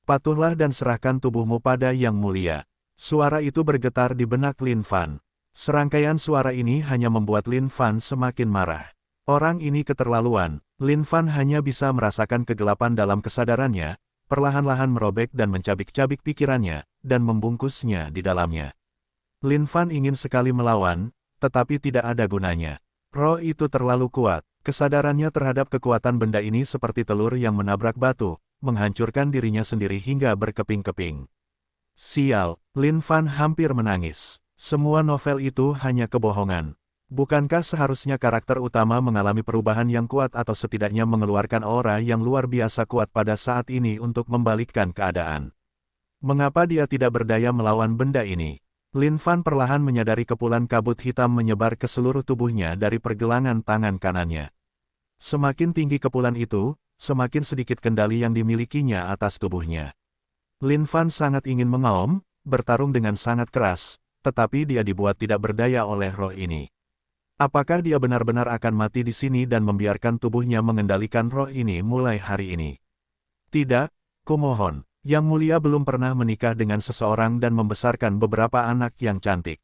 Patuhlah dan serahkan tubuhmu pada Yang Mulia. Suara itu bergetar di benak Lin Fan. Serangkaian suara ini hanya membuat Lin Fan semakin marah. Orang ini keterlaluan. Lin Fan hanya bisa merasakan kegelapan dalam kesadarannya, perlahan-lahan merobek dan mencabik-cabik pikirannya, dan membungkusnya di dalamnya. Lin Fan ingin sekali melawan, tetapi tidak ada gunanya. Roh itu terlalu kuat. Kesadarannya terhadap kekuatan benda ini seperti telur yang menabrak batu, menghancurkan dirinya sendiri hingga berkeping-keping. Sial, Lin Fan hampir menangis. Semua novel itu hanya kebohongan. Bukankah seharusnya karakter utama mengalami perubahan yang kuat atau setidaknya mengeluarkan aura yang luar biasa kuat pada saat ini untuk membalikkan keadaan? Mengapa dia tidak berdaya melawan benda ini? Lin Fan perlahan menyadari kepulan kabut hitam menyebar ke seluruh tubuhnya dari pergelangan tangan kanannya. Semakin tinggi kepulan itu, semakin sedikit kendali yang dimilikinya atas tubuhnya. Lin Fan sangat ingin mengaum, bertarung dengan sangat keras, tetapi dia dibuat tidak berdaya oleh roh ini. Apakah dia benar-benar akan mati di sini dan membiarkan tubuhnya mengendalikan roh ini mulai hari ini? Tidak, kumohon. Yang Mulia belum pernah menikah dengan seseorang dan membesarkan beberapa anak yang cantik.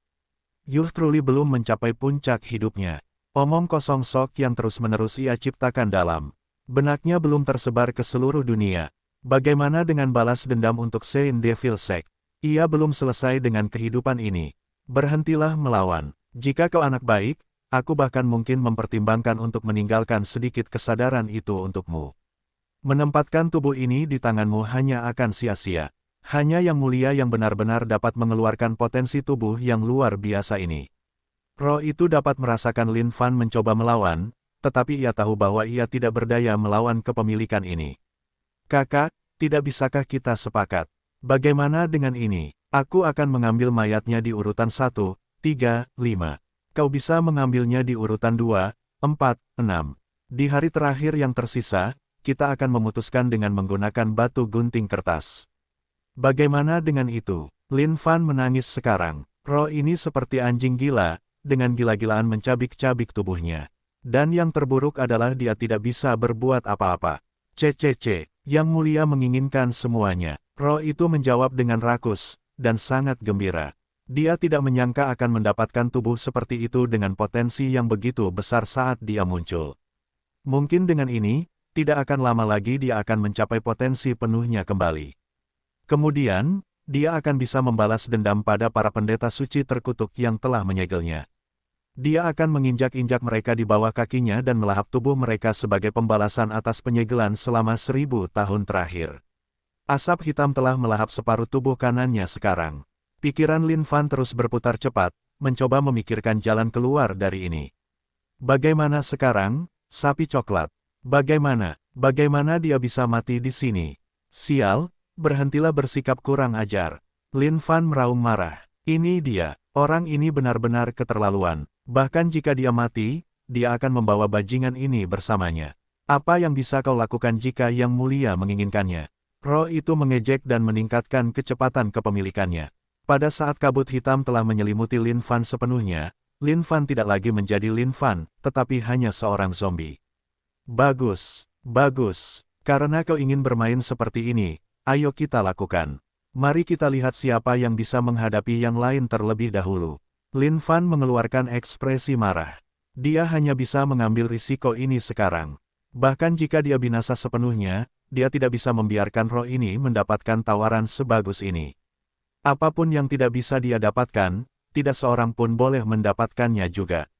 Youth Truly belum mencapai puncak hidupnya. Omong kosong sok yang terus-menerus ia ciptakan dalam benaknya belum tersebar ke seluruh dunia. Bagaimana dengan balas dendam untuk Saint Devil Sect? Ia belum selesai dengan kehidupan ini. Berhentilah melawan. Jika kau anak baik, aku bahkan mungkin mempertimbangkan untuk meninggalkan sedikit kesadaran itu untukmu. Menempatkan tubuh ini di tanganmu hanya akan sia-sia. Hanya Yang Mulia yang benar-benar dapat mengeluarkan potensi tubuh yang luar biasa ini. Roh itu dapat merasakan Lin Fan mencoba melawan, tetapi ia tahu bahwa ia tidak berdaya melawan kepemilikan ini. Kakak, tidak bisakah kita sepakat? Bagaimana dengan ini? Aku akan mengambil mayatnya di urutan 1, 3, 5. Kau bisa mengambilnya di urutan 2, 4, 6. Di hari terakhir yang tersisa, kita akan memutuskan dengan menggunakan batu gunting kertas. Bagaimana dengan itu? Lin Fan menangis sekarang. Roh ini seperti anjing gila, dengan gila-gilaan mencabik-cabik tubuhnya. Dan yang terburuk adalah dia tidak bisa berbuat apa-apa. CCC, Yang Mulia menginginkan semuanya. Roh itu menjawab dengan rakus, dan sangat gembira. Dia tidak menyangka akan mendapatkan tubuh seperti itu dengan potensi yang begitu besar saat dia muncul. Mungkin dengan ini, tidak akan lama lagi dia akan mencapai potensi penuhnya kembali. Kemudian, dia akan bisa membalas dendam pada para pendeta suci terkutuk yang telah menyegelnya. Dia akan menginjak-injak mereka di bawah kakinya dan melahap tubuh mereka sebagai pembalasan atas penyegelan selama 1000 tahun terakhir. Asap hitam telah melahap separuh tubuh kanannya sekarang. Pikiran Lin Fan terus berputar cepat, mencoba memikirkan jalan keluar dari ini. Bagaimana sekarang, sapi coklat? Bagaimana dia bisa mati di sini? Sial, berhentilah bersikap kurang ajar. Lin Fan meraung marah. Ini dia, orang ini benar-benar keterlaluan. Bahkan jika dia mati, dia akan membawa bajingan ini bersamanya. Apa yang bisa kau lakukan jika Yang Mulia menginginkannya? Roh itu mengejek dan meningkatkan kecepatan kepemilikannya. Pada saat kabut hitam telah menyelimuti Lin Fan sepenuhnya, Lin Fan tidak lagi menjadi Lin Fan, tetapi hanya seorang zombie. Bagus, bagus. Karena kau ingin bermain seperti ini, ayo kita lakukan. Mari kita lihat siapa yang bisa menghadapi yang lain terlebih dahulu. Lin Fan mengeluarkan ekspresi marah. Dia hanya bisa mengambil risiko ini sekarang. Bahkan jika dia binasa sepenuhnya, dia tidak bisa membiarkan roh ini mendapatkan tawaran sebagus ini. Apapun yang tidak bisa dia dapatkan, tidak seorang pun boleh mendapatkannya juga.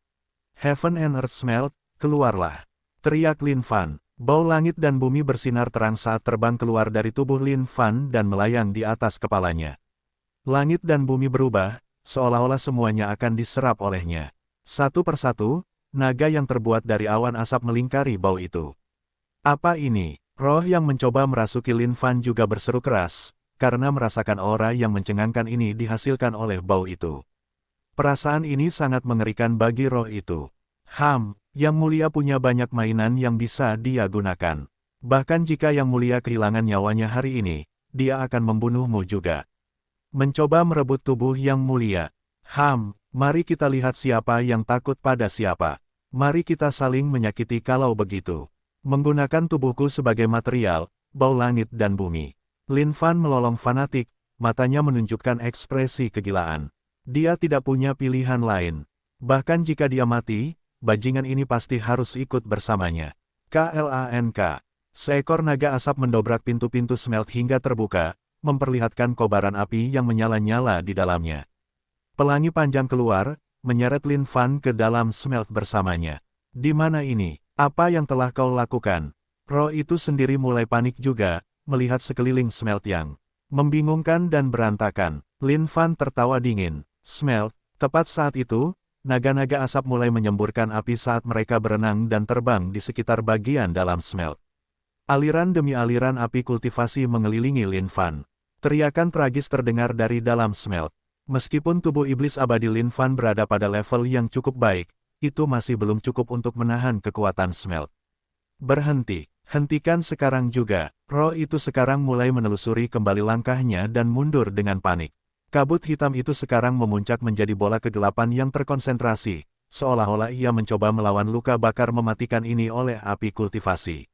Heaven and Earth Smelt, keluarlah. Teriak Lin Fan. Bau langit dan bumi bersinar terang saat terbang keluar dari tubuh Lin Fan dan melayang di atas kepalanya. Langit dan bumi berubah, seolah-olah semuanya akan diserap olehnya. Satu persatu, naga yang terbuat dari awan asap melingkari bau itu. Apa ini? Roh yang mencoba merasuki Lin Fan juga berseru keras, karena merasakan aura yang mencengangkan ini dihasilkan oleh bau itu. Perasaan ini sangat mengerikan bagi roh itu. Yang Mulia punya banyak mainan yang bisa dia gunakan. Bahkan jika Yang Mulia kehilangan nyawanya hari ini, dia akan membunuhmu juga. Mencoba merebut tubuh Yang Mulia. Mari kita lihat siapa yang takut pada siapa. Mari kita saling menyakiti kalau begitu. Menggunakan tubuhku sebagai material, bau langit dan bumi. Lin Fan melolong fanatik, matanya menunjukkan ekspresi kegilaan. Dia tidak punya pilihan lain. Bahkan jika dia mati, bajingan ini pasti harus ikut bersamanya. KLANK. Seekor naga asap mendobrak pintu-pintu smelt hingga terbuka, memperlihatkan kobaran api yang menyala-nyala di dalamnya. Pelangi panjang keluar, menyeret Lin Fan ke dalam smelt bersamanya. Di mana ini? Apa yang telah kau lakukan? Roh itu sendiri mulai panik juga, melihat sekeliling smelt yang membingungkan dan berantakan. Lin Fan tertawa dingin. Smelt, tepat saat itu, naga-naga asap mulai menyemburkan api saat mereka berenang dan terbang di sekitar bagian dalam smelt. Aliran demi aliran api kultivasi mengelilingi Lin Fan. Teriakan tragis terdengar dari dalam smelt. Meskipun tubuh iblis abadi Lin Fan berada pada level yang cukup baik, itu masih belum cukup untuk menahan kekuatan smelt. Berhenti, hentikan sekarang juga. Roh itu sekarang mulai menelusuri kembali langkahnya dan mundur dengan panik. Kabut hitam itu sekarang memuncak menjadi bola kegelapan yang terkonsentrasi, seolah-olah ia mencoba melawan luka bakar mematikan ini oleh api kultivasi.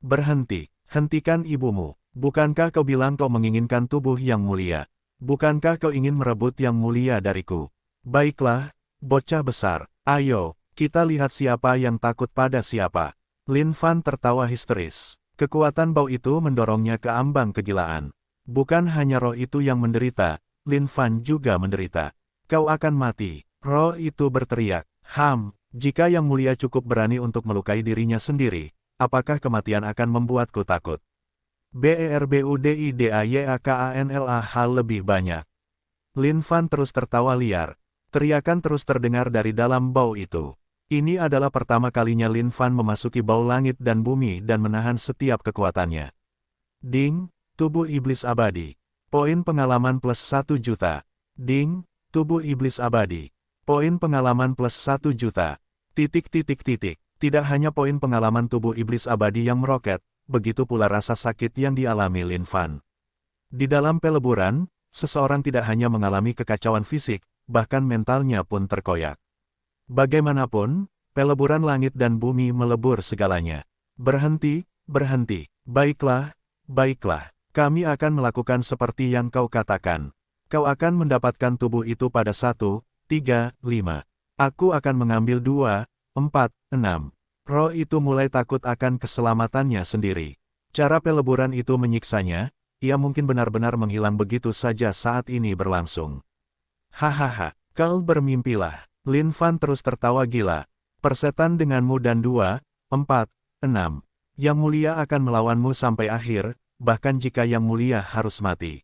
Berhenti, hentikan ibumu. Bukankah kau bilang kau menginginkan tubuh yang mulia? Bukankah kau ingin merebut yang mulia dariku? Baiklah, bocah besar, ayo, kita lihat siapa yang takut pada siapa. Lin Fan tertawa histeris. Kekuatan bau itu mendorongnya ke ambang kegilaan. Bukan hanya roh itu yang menderita, Lin Fan juga menderita. Kau akan mati. Roh itu berteriak. Jika yang mulia cukup berani untuk melukai dirinya sendiri, apakah kematian akan membuatku takut? BERBUDIDAYAKANLA hal lebih banyak. Lin Fan terus tertawa liar. Teriakan terus terdengar dari dalam bau itu. Ini adalah pertama kalinya Lin Fan memasuki bau langit dan bumi dan menahan setiap kekuatannya. Ding, tubuh iblis abadi. Poin pengalaman plus 1 juta. Ding, tubuh iblis abadi. Poin pengalaman plus 1 juta. Tidak hanya poin pengalaman tubuh iblis abadi yang meroket, begitu pula rasa sakit yang dialami Lin Fan. Di dalam peleburan, seseorang tidak hanya mengalami kekacauan fisik, bahkan mentalnya pun terkoyak. Bagaimanapun, peleburan langit dan bumi melebur segalanya. Berhenti, berhenti. Baiklah, baiklah. Kami akan melakukan seperti yang kau katakan. Kau akan mendapatkan tubuh itu pada 1, 3, 5. Aku akan mengambil 2, 4, 6. Roh itu mulai takut akan keselamatannya sendiri. Cara peleburan itu menyiksanya, ia mungkin benar-benar menghilang begitu saja saat ini berlangsung. Hahaha, kau bermimpilah. Lin Fan terus tertawa gila. Persetan denganmu dan 2, 4, 6. Yang mulia akan melawanmu sampai akhir, bahkan jika yang mulia harus mati.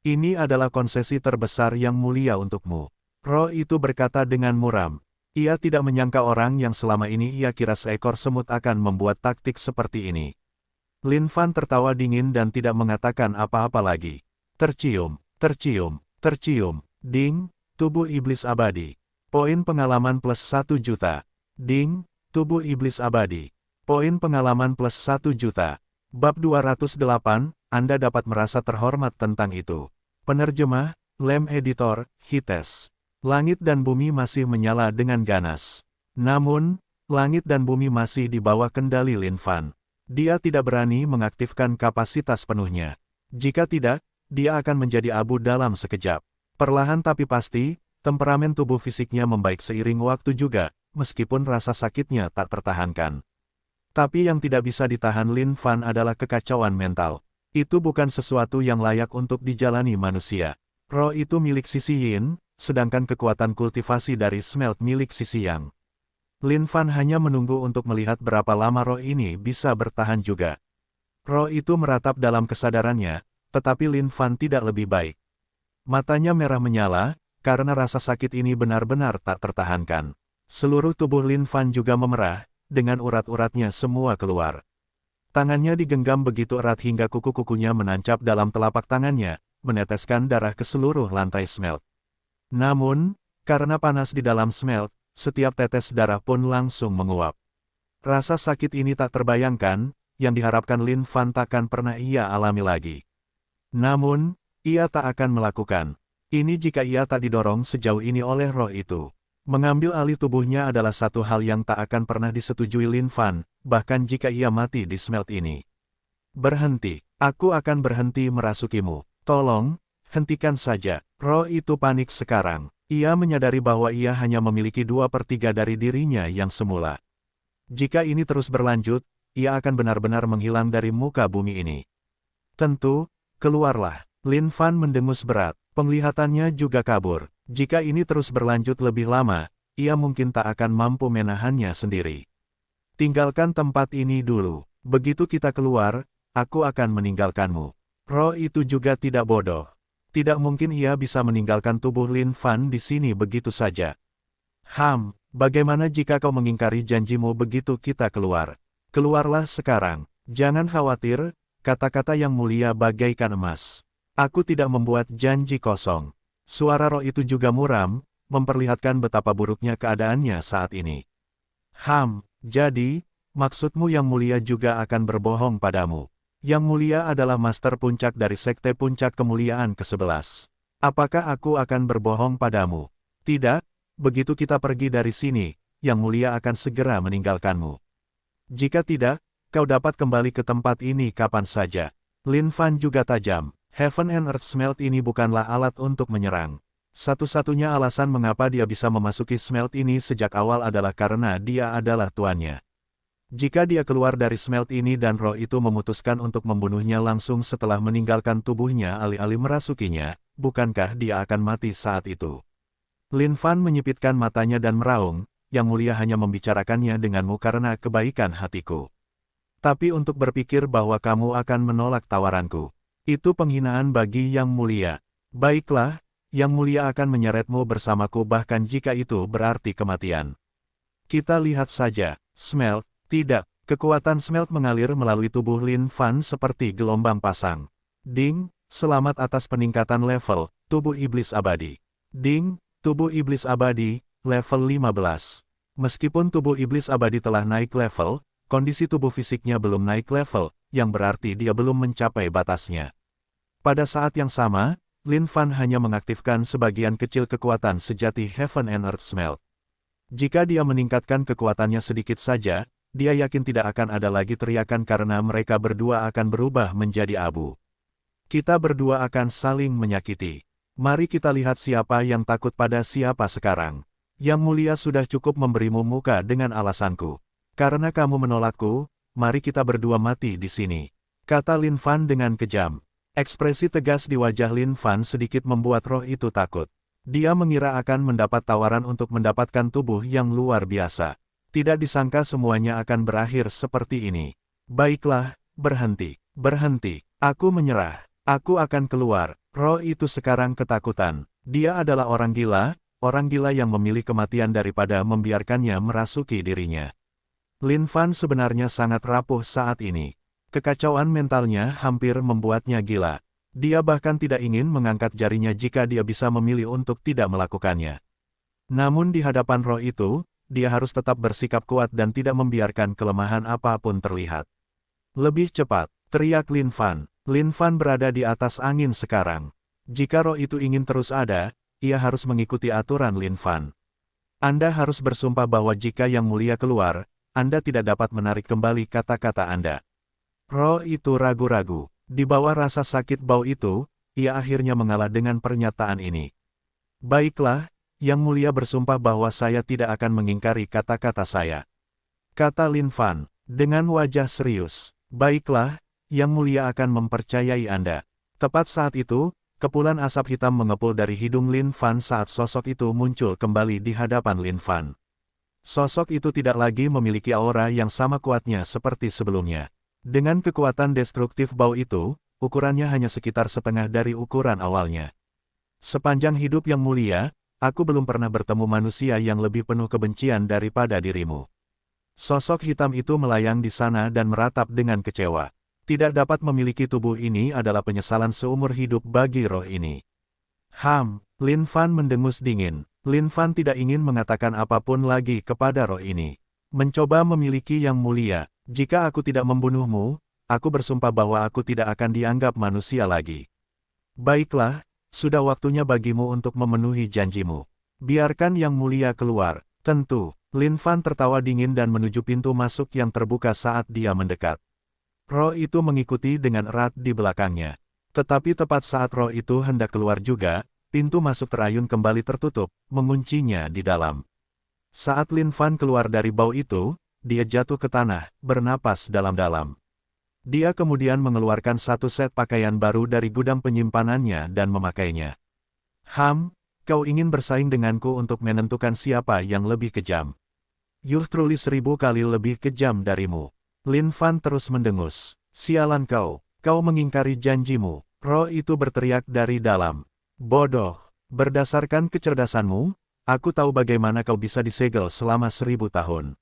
Ini adalah konsesi terbesar yang mulia untukmu. Roh itu berkata dengan muram. Ia tidak menyangka orang yang selama ini ia kira seekor semut akan membuat taktik seperti ini. Lin Fan tertawa dingin dan tidak mengatakan apa-apa lagi. Tercium, tercium, tercium. Ding, tubuh iblis abadi. Poin pengalaman plus 1 juta. Ding, tubuh iblis abadi. Poin pengalaman plus 1 juta. Bab 208, Anda dapat merasa terhormat tentang itu. Penerjemah, Lem Editor, Hites. Langit dan bumi masih menyala dengan ganas. Namun, langit dan bumi masih di bawah kendali Lin Fan. Dia tidak berani mengaktifkan kapasitas penuhnya. Jika tidak, dia akan menjadi abu dalam sekejap. Perlahan tapi pasti, temperamen tubuh fisiknya membaik seiring waktu juga, meskipun rasa sakitnya tak tertahankan. Tapi yang tidak bisa ditahan Lin Fan adalah kekacauan mental. Itu bukan sesuatu yang layak untuk dijalani manusia. Roh itu milik Sisi Yin, sedangkan kekuatan kultivasi dari smelt milik Sisi Yang. Lin Fan hanya menunggu untuk melihat berapa lama roh ini bisa bertahan juga. Roh itu meratap dalam kesadarannya, tetapi Lin Fan tidak lebih baik. Matanya merah menyala, karena rasa sakit ini benar-benar tak tertahankan. Seluruh tubuh Lin Fan juga memerah, dengan urat-uratnya semua keluar. Tangannya digenggam begitu erat hingga kuku-kukunya menancap dalam telapak tangannya, meneteskan darah ke seluruh lantai smelt. Namun, karena panas di dalam smelt, setiap tetes darah pun langsung menguap. Rasa sakit ini tak terbayangkan, yang diharapkan Lin Fan takkan pernah ia alami lagi. Namun, ia tak akan melakukan ini jika ia tak didorong sejauh ini oleh roh itu. Mengambil alih tubuhnya adalah satu hal yang tak akan pernah disetujui Lin Fan, bahkan jika ia mati di smelt ini. Berhenti, aku akan berhenti merasukimu. Tolong, hentikan saja. Roh itu panik sekarang. Ia menyadari bahwa ia hanya memiliki 2/3 dari dirinya yang semula. Jika ini terus berlanjut, ia akan benar-benar menghilang dari muka bumi ini. Tentu, keluarlah. Lin Fan mendengus berat. Penglihatannya juga kabur. Jika ini terus berlanjut lebih lama, ia mungkin tak akan mampu menahannya sendiri. Tinggalkan tempat ini dulu. Begitu kita keluar, aku akan meninggalkanmu. Roh itu juga tidak bodoh. Tidak mungkin ia bisa meninggalkan tubuh Lin Fan di sini begitu saja. Bagaimana jika kau mengingkari janjimu begitu kita keluar? Keluarlah sekarang. Jangan khawatir, kata-kata yang mulia bagaikan emas. Aku tidak membuat janji kosong. Suara roh itu juga muram, memperlihatkan betapa buruknya keadaannya saat ini. Jadi, maksudmu Yang Mulia juga akan berbohong padamu. Yang Mulia adalah master puncak dari Sekte Puncak Kemuliaan ke-11. Apakah aku akan berbohong padamu? Tidak, begitu kita pergi dari sini, Yang Mulia akan segera meninggalkanmu. Jika tidak, kau dapat kembali ke tempat ini kapan saja. Lin Fan juga tajam. Heaven and Earth Smelt ini bukanlah alat untuk menyerang. Satu-satunya alasan mengapa dia bisa memasuki smelt ini sejak awal adalah karena dia adalah tuannya. Jika dia keluar dari smelt ini dan roh itu memutuskan untuk membunuhnya langsung setelah meninggalkan tubuhnya alih-alih merasukinya, bukankah dia akan mati saat itu? Lin Fan menyipitkan matanya dan meraung, Yang Mulia hanya membicarakannya denganmu karena kebaikan hatiku. Tapi untuk berpikir bahwa kamu akan menolak tawaranku, itu penghinaan bagi Yang Mulia. Baiklah, Yang Mulia akan menyeretmu bersamaku bahkan jika itu berarti kematian. Kita lihat saja, smelt, tidak, kekuatan smelt mengalir melalui tubuh Lin Fan seperti gelombang pasang. Ding, selamat atas peningkatan level, tubuh iblis abadi. Ding, tubuh iblis abadi, level 15. Meskipun tubuh iblis abadi telah naik level, kondisi tubuh fisiknya belum naik level, yang berarti dia belum mencapai batasnya. Pada saat yang sama, Lin Fan hanya mengaktifkan sebagian kecil kekuatan sejati Heaven and Earth Smelt. Jika dia meningkatkan kekuatannya sedikit saja, dia yakin tidak akan ada lagi teriakan karena mereka berdua akan berubah menjadi abu. Kita berdua akan saling menyakiti. Mari kita lihat siapa yang takut pada siapa sekarang. Yang Mulia sudah cukup memberimu muka dengan alasanku. Karena kamu menolakku, mari kita berdua mati di sini, kata Lin Fan dengan kejam. Ekspresi tegas di wajah Lin Fan sedikit membuat roh itu takut. Dia mengira akan mendapat tawaran untuk mendapatkan tubuh yang luar biasa. Tidak disangka semuanya akan berakhir seperti ini. Baiklah, berhenti, aku menyerah, aku akan keluar. Roh itu sekarang ketakutan. Dia adalah orang gila yang memilih kematian daripada membiarkannya merasuki dirinya. Lin Fan sebenarnya sangat rapuh saat ini. Kekacauan mentalnya hampir membuatnya gila. Dia bahkan tidak ingin mengangkat jarinya jika dia bisa memilih untuk tidak melakukannya. Namun di hadapan roh itu, dia harus tetap bersikap kuat dan tidak membiarkan kelemahan apapun terlihat. Lebih cepat, teriak Lin Fan. Lin Fan berada di atas angin sekarang. Jika roh itu ingin terus ada, ia harus mengikuti aturan Lin Fan. Anda harus bersumpah bahwa jika Yang Mulia keluar, Anda tidak dapat menarik kembali kata-kata Anda. Roh itu ragu-ragu. Di bawah rasa sakit bau itu, ia akhirnya mengalah dengan pernyataan ini. Baiklah, Yang Mulia bersumpah bahwa saya tidak akan mengingkari kata-kata saya, kata Lin Fan, dengan wajah serius. Baiklah, Yang Mulia akan mempercayai Anda. Tepat saat itu, kepulan asap hitam mengepul dari hidung Lin Fan saat sosok itu muncul kembali di hadapan Lin Fan. Sosok itu tidak lagi memiliki aura yang sama kuatnya seperti sebelumnya. Dengan kekuatan destruktif bau itu, ukurannya hanya sekitar setengah dari ukuran awalnya. Sepanjang hidup Yang Mulia, aku belum pernah bertemu manusia yang lebih penuh kebencian daripada dirimu. Sosok hitam itu melayang di sana dan meratap dengan kecewa. Tidak dapat memiliki tubuh ini adalah penyesalan seumur hidup bagi roh ini. Lin Fan mendengus dingin. Lin Fan tidak ingin mengatakan apapun lagi kepada roh ini. Mencoba memiliki Yang Mulia. Jika aku tidak membunuhmu, aku bersumpah bahwa aku tidak akan dianggap manusia lagi. Baiklah, sudah waktunya bagimu untuk memenuhi janjimu. Biarkan Yang Mulia keluar. Tentu, Lin Fan tertawa dingin dan menuju pintu masuk yang terbuka saat dia mendekat. Roh itu mengikuti dengan erat di belakangnya. Tetapi tepat saat roh itu hendak keluar juga, pintu masuk terayun kembali tertutup, menguncinya di dalam. Saat Lin Fan keluar dari bau itu, dia jatuh ke tanah, bernapas dalam-dalam. Dia kemudian mengeluarkan satu set pakaian baru dari gudang penyimpanannya dan memakainya. Kau ingin bersaing denganku untuk menentukan siapa yang lebih kejam. You're truly 1000 kali lebih kejam darimu. Lin Fan terus mendengus. Sialan kau mengingkari janjimu. Roh itu berteriak dari dalam. Bodoh, berdasarkan kecerdasanmu, aku tahu bagaimana kau bisa disegel selama 1000 tahun.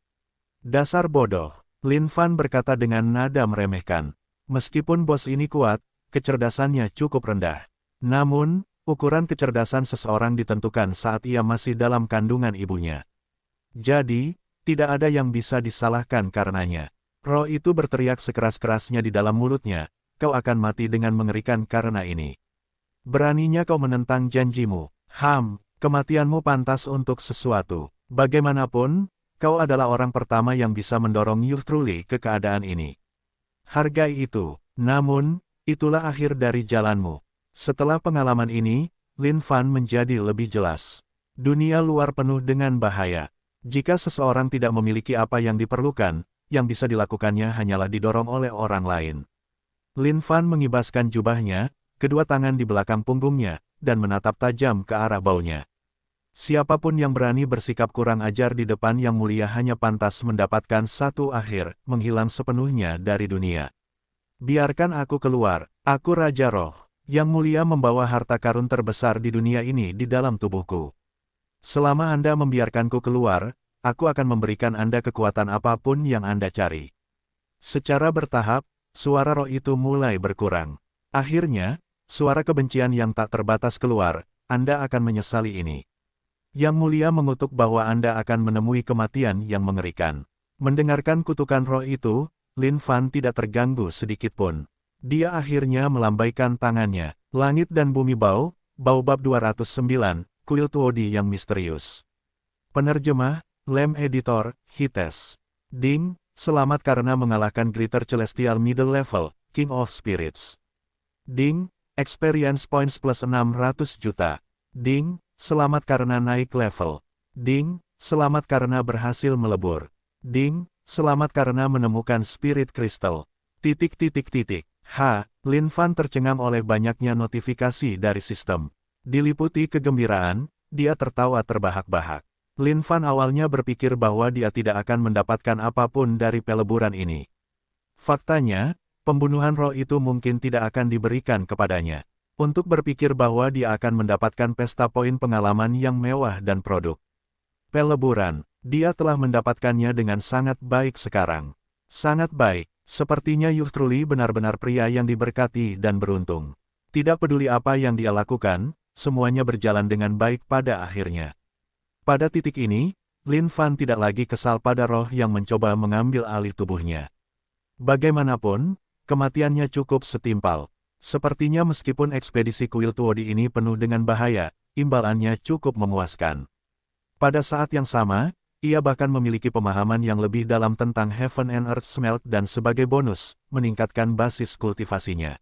Dasar bodoh, Lin Fan berkata dengan nada meremehkan. Meskipun bos ini kuat, kecerdasannya cukup rendah. Namun, ukuran kecerdasan seseorang ditentukan saat ia masih dalam kandungan ibunya. Jadi, tidak ada yang bisa disalahkan karenanya. Roh itu berteriak sekeras-kerasnya di dalam mulutnya, kau akan mati dengan mengerikan karena ini. Beraninya kau menentang janjimu. Kematianmu pantas untuk sesuatu. Bagaimanapun, kau adalah orang pertama yang bisa mendorong Youth Truly ke keadaan ini. Hargai itu. Namun, itulah akhir dari jalanmu. Setelah pengalaman ini, Lin Fan menjadi lebih jelas. Dunia luar penuh dengan bahaya. Jika seseorang tidak memiliki apa yang diperlukan, yang bisa dilakukannya hanyalah didorong oleh orang lain. Lin Fan mengibaskan jubahnya, kedua tangan di belakang punggungnya, dan menatap tajam ke arah baunya. Siapapun yang berani bersikap kurang ajar di depan Yang Mulia hanya pantas mendapatkan satu akhir, menghilang sepenuhnya dari dunia. Biarkan aku keluar, aku Raja Roh. Yang Mulia membawa harta karun terbesar di dunia ini di dalam tubuhku. Selama Anda membiarkanku keluar, aku akan memberikan Anda kekuatan apapun yang Anda cari. Secara bertahap, suara roh itu mulai berkurang. Akhirnya, suara kebencian yang tak terbatas keluar, Anda akan menyesali ini. Yang Mulia mengutuk bahwa Anda akan menemui kematian yang mengerikan. Mendengarkan kutukan roh itu, Lin Fan tidak terganggu sedikitpun. Dia akhirnya melambaikan tangannya. Langit dan bumi bau, bab 209, kuil Tuodi yang misterius. Penerjemah, Lem Editor, Hites. Ding, selamat karena mengalahkan Greater Celestial Middle Level, King of Spirits. Ding, experience points plus 600 juta. Ding, selamat karena naik level. Ding, selamat karena berhasil melebur. Ding, selamat karena menemukan Spirit Crystal. Lin Fan tercengang oleh banyaknya notifikasi dari sistem. Diliputi kegembiraan, dia tertawa terbahak-bahak. Lin Fan awalnya berpikir bahwa dia tidak akan mendapatkan apapun dari peleburan ini. Faktanya, pembunuhan roh itu mungkin tidak akan diberikan kepadanya. Untuk berpikir bahwa dia akan mendapatkan pesta poin pengalaman yang mewah dan produk peleburan, dia telah mendapatkannya dengan sangat baik sekarang. Sangat baik, sepertinya Youth Truly benar-benar pria yang diberkati dan beruntung. Tidak peduli apa yang dia lakukan, semuanya berjalan dengan baik pada akhirnya. Pada titik ini, Lin Fan tidak lagi kesal pada roh yang mencoba mengambil alih tubuhnya. Bagaimanapun, kematiannya cukup setimpal. Sepertinya meskipun ekspedisi kuil Tuodi ini penuh dengan bahaya, imbalannya cukup memuaskan. Pada saat yang sama, ia bahkan memiliki pemahaman yang lebih dalam tentang Heaven and Earth Smelt dan sebagai bonus, meningkatkan basis kultivasinya.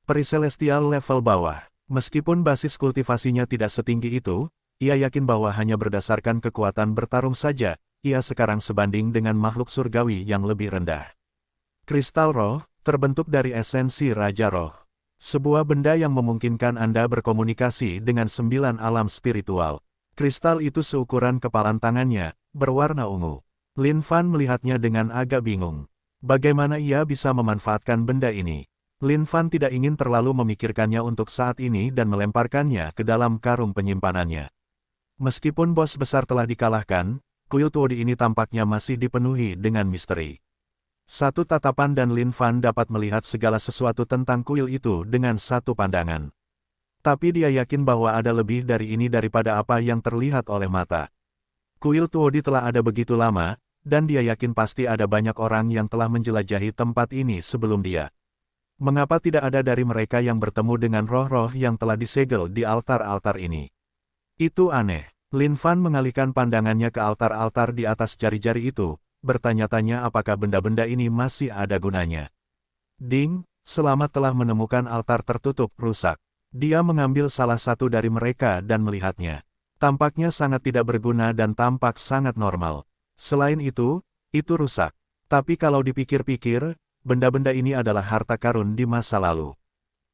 Peri Celestial level bawah. Meskipun basis kultivasinya tidak setinggi itu, ia yakin bahwa hanya berdasarkan kekuatan bertarung saja, ia sekarang sebanding dengan makhluk surgawi yang lebih rendah. Kristal roh, terbentuk dari esensi Raja Roh. Sebuah benda yang memungkinkan Anda berkomunikasi dengan 9 alam spiritual. Kristal itu seukuran kepalan tangannya, berwarna ungu. Lin Fan melihatnya dengan agak bingung. Bagaimana ia bisa memanfaatkan benda ini? Lin Fan tidak ingin terlalu memikirkannya untuk saat ini dan melemparkannya ke dalam karung penyimpanannya. Meskipun bos besar telah dikalahkan, kuil Tuodi ini tampaknya masih dipenuhi dengan misteri. Satu tatapan dan Lin Fan dapat melihat segala sesuatu tentang kuil itu dengan satu pandangan. Tapi dia yakin bahwa ada lebih dari ini daripada apa yang terlihat oleh mata. Kuil Tuodi telah ada begitu lama, dan dia yakin pasti ada banyak orang yang telah menjelajahi tempat ini sebelum dia. Mengapa tidak ada dari mereka yang bertemu dengan roh-roh yang telah disegel di altar-altar ini? Itu aneh. Lin Fan mengalihkan pandangannya ke altar-altar di atas jari-jari itu, bertanya-tanya apakah benda-benda ini masih ada gunanya. Ding, selamat telah menemukan altar tertutup rusak. Dia mengambil salah satu dari mereka dan melihatnya. Tampaknya sangat tidak berguna dan tampak sangat normal. Selain itu rusak. Tapi kalau dipikir-pikir, benda-benda ini adalah harta karun di masa lalu.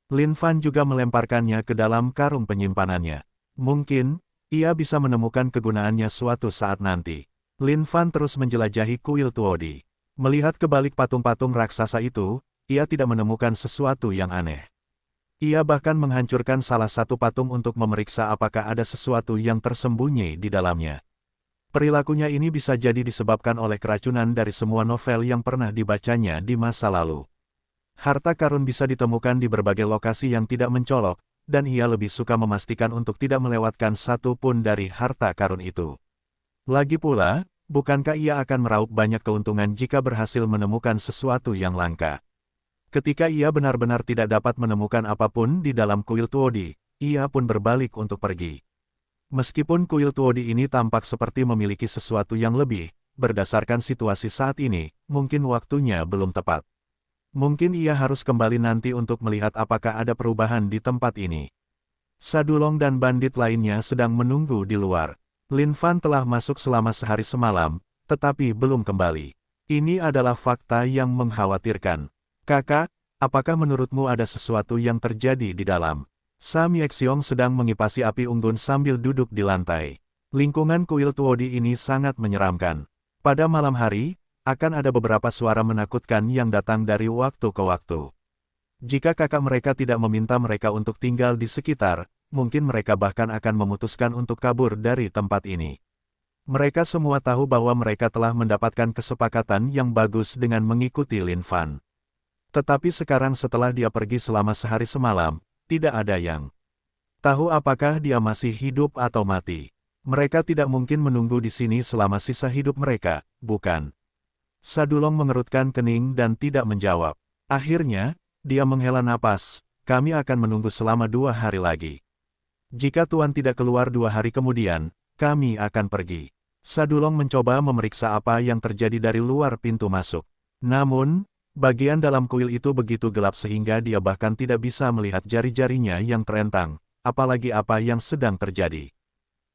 Lin Fan juga melemparkannya ke dalam karung penyimpanannya. Mungkin, ia bisa menemukan kegunaannya suatu saat nanti. Lin Fan terus menjelajahi kuil Tuodi. Melihat ke balik patung-patung raksasa itu, ia tidak menemukan sesuatu yang aneh. Ia bahkan menghancurkan salah satu patung untuk memeriksa apakah ada sesuatu yang tersembunyi di dalamnya. Perilakunya ini bisa jadi disebabkan oleh keracunan dari semua novel yang pernah dibacanya di masa lalu. Harta karun bisa ditemukan di berbagai lokasi yang tidak mencolok, dan ia lebih suka memastikan untuk tidak melewatkan satu pun dari harta karun itu. Lagi pula, bukankah ia akan meraup banyak keuntungan jika berhasil menemukan sesuatu yang langka? Ketika ia benar-benar tidak dapat menemukan apapun di dalam kuil Tuodi, ia pun berbalik untuk pergi. Meskipun kuil Tuodi ini tampak seperti memiliki sesuatu yang lebih, berdasarkan situasi saat ini, mungkin waktunya belum tepat. Mungkin ia harus kembali nanti untuk melihat apakah ada perubahan di tempat ini. Sadulong dan bandit lainnya sedang menunggu di luar. Lin Fan telah masuk selama sehari semalam, tetapi belum kembali. Ini adalah fakta yang mengkhawatirkan. Kakak, apakah menurutmu ada sesuatu yang terjadi di dalam? Sam Yexiong sedang mengipasi api unggun sambil duduk di lantai. Lingkungan kuil Tuodi ini sangat menyeramkan. Pada malam hari, akan ada beberapa suara menakutkan yang datang dari waktu ke waktu. Jika kakak mereka tidak meminta mereka untuk tinggal di sekitar, mungkin mereka bahkan akan memutuskan untuk kabur dari tempat ini. Mereka semua tahu bahwa mereka telah mendapatkan kesepakatan yang bagus dengan mengikuti Lin Fan. Tetapi sekarang setelah dia pergi selama sehari semalam, tidak ada yang tahu apakah dia masih hidup atau mati. Mereka tidak mungkin menunggu di sini selama sisa hidup mereka, bukan? Sadulong mengerutkan kening dan tidak menjawab. Akhirnya, dia menghela napas, kami akan menunggu selama 2 hari lagi. Jika Tuan tidak keluar 2 hari kemudian, kami akan pergi. Sadulong mencoba memeriksa apa yang terjadi dari luar pintu masuk. Namun, bagian dalam kuil itu begitu gelap sehingga dia bahkan tidak bisa melihat jari-jarinya yang terentang, apalagi apa yang sedang terjadi.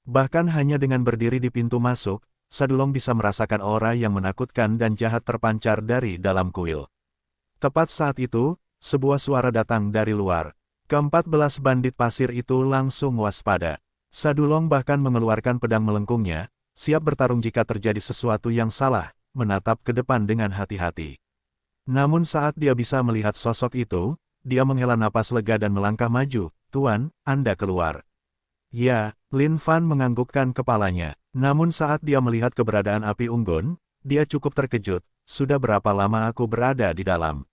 Bahkan hanya dengan berdiri di pintu masuk, Sadulong bisa merasakan aura yang menakutkan dan jahat terpancar dari dalam kuil. Tepat saat itu, sebuah suara datang dari luar. Ke-14 bandit pasir itu langsung waspada. Sadulong bahkan mengeluarkan pedang melengkungnya, siap bertarung jika terjadi sesuatu yang salah, menatap ke depan dengan hati-hati. Namun saat dia bisa melihat sosok itu, dia menghela napas lega dan melangkah maju. Tuan, Anda keluar. Ya, Lin Fan menganggukkan kepalanya. Namun saat dia melihat keberadaan api unggun, dia cukup terkejut. Sudah berapa lama aku berada di dalam?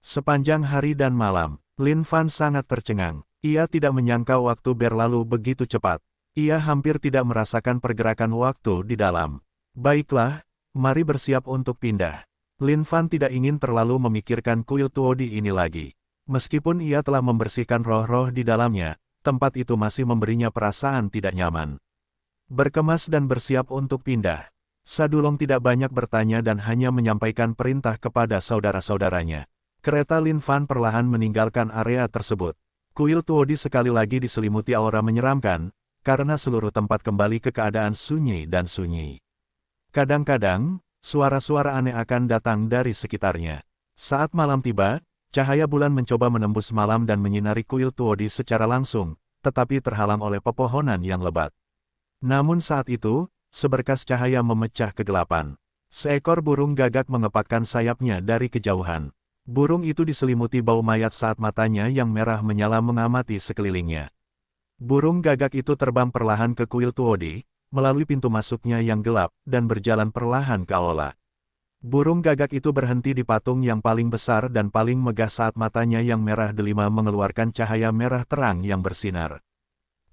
Sepanjang hari dan malam, Lin Fan sangat tercengang. Ia tidak menyangka waktu berlalu begitu cepat. Ia hampir tidak merasakan pergerakan waktu di dalam. Baiklah, mari bersiap untuk pindah. Lin Fan tidak ingin terlalu memikirkan kuil Tuodi ini lagi. Meskipun ia telah membersihkan roh-roh di dalamnya, tempat itu masih memberinya perasaan tidak nyaman. Berkemas dan bersiap untuk pindah. Sadulong tidak banyak bertanya dan hanya menyampaikan perintah kepada saudara-saudaranya. Kereta Lin Fan perlahan meninggalkan area tersebut. Kuil Tuodi sekali lagi diselimuti aura menyeramkan, karena seluruh tempat kembali ke keadaan sunyi dan sunyi. Kadang-kadang, suara-suara aneh akan datang dari sekitarnya. Saat malam tiba, cahaya bulan mencoba menembus malam dan menyinari kuil Tuodi secara langsung, tetapi terhalang oleh pepohonan yang lebat. Namun saat itu, seberkas cahaya memecah kegelapan. Seekor burung gagak mengepakkan sayapnya dari kejauhan. Burung itu diselimuti bau mayat saat matanya yang merah menyala mengamati sekelilingnya. Burung gagak itu terbang perlahan ke kuil Tuodi, melalui pintu masuknya yang gelap, dan berjalan perlahan ke aula. Burung gagak itu berhenti di patung yang paling besar dan paling megah saat matanya yang merah delima mengeluarkan cahaya merah terang yang bersinar.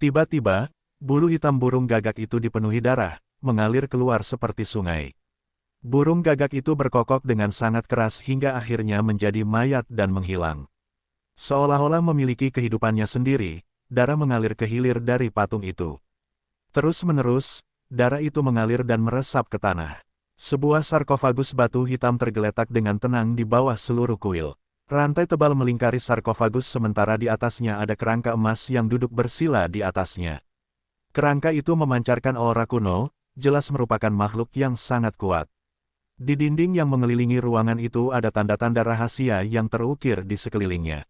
Tiba-tiba, bulu hitam burung gagak itu dipenuhi darah, mengalir keluar seperti sungai. Burung gagak itu berkokok dengan sangat keras hingga akhirnya menjadi mayat dan menghilang. Seolah-olah memiliki kehidupannya sendiri, darah mengalir ke hilir dari patung itu. Terus-menerus, darah itu mengalir dan meresap ke tanah. Sebuah sarkofagus batu hitam tergeletak dengan tenang di bawah seluruh kuil. Rantai tebal melingkari sarkofagus sementara di atasnya ada kerangka emas yang duduk bersila di atasnya. Kerangka itu memancarkan aura kuno, jelas merupakan makhluk yang sangat kuat. Di dinding yang mengelilingi ruangan itu ada tanda-tanda rahasia yang terukir di sekelilingnya.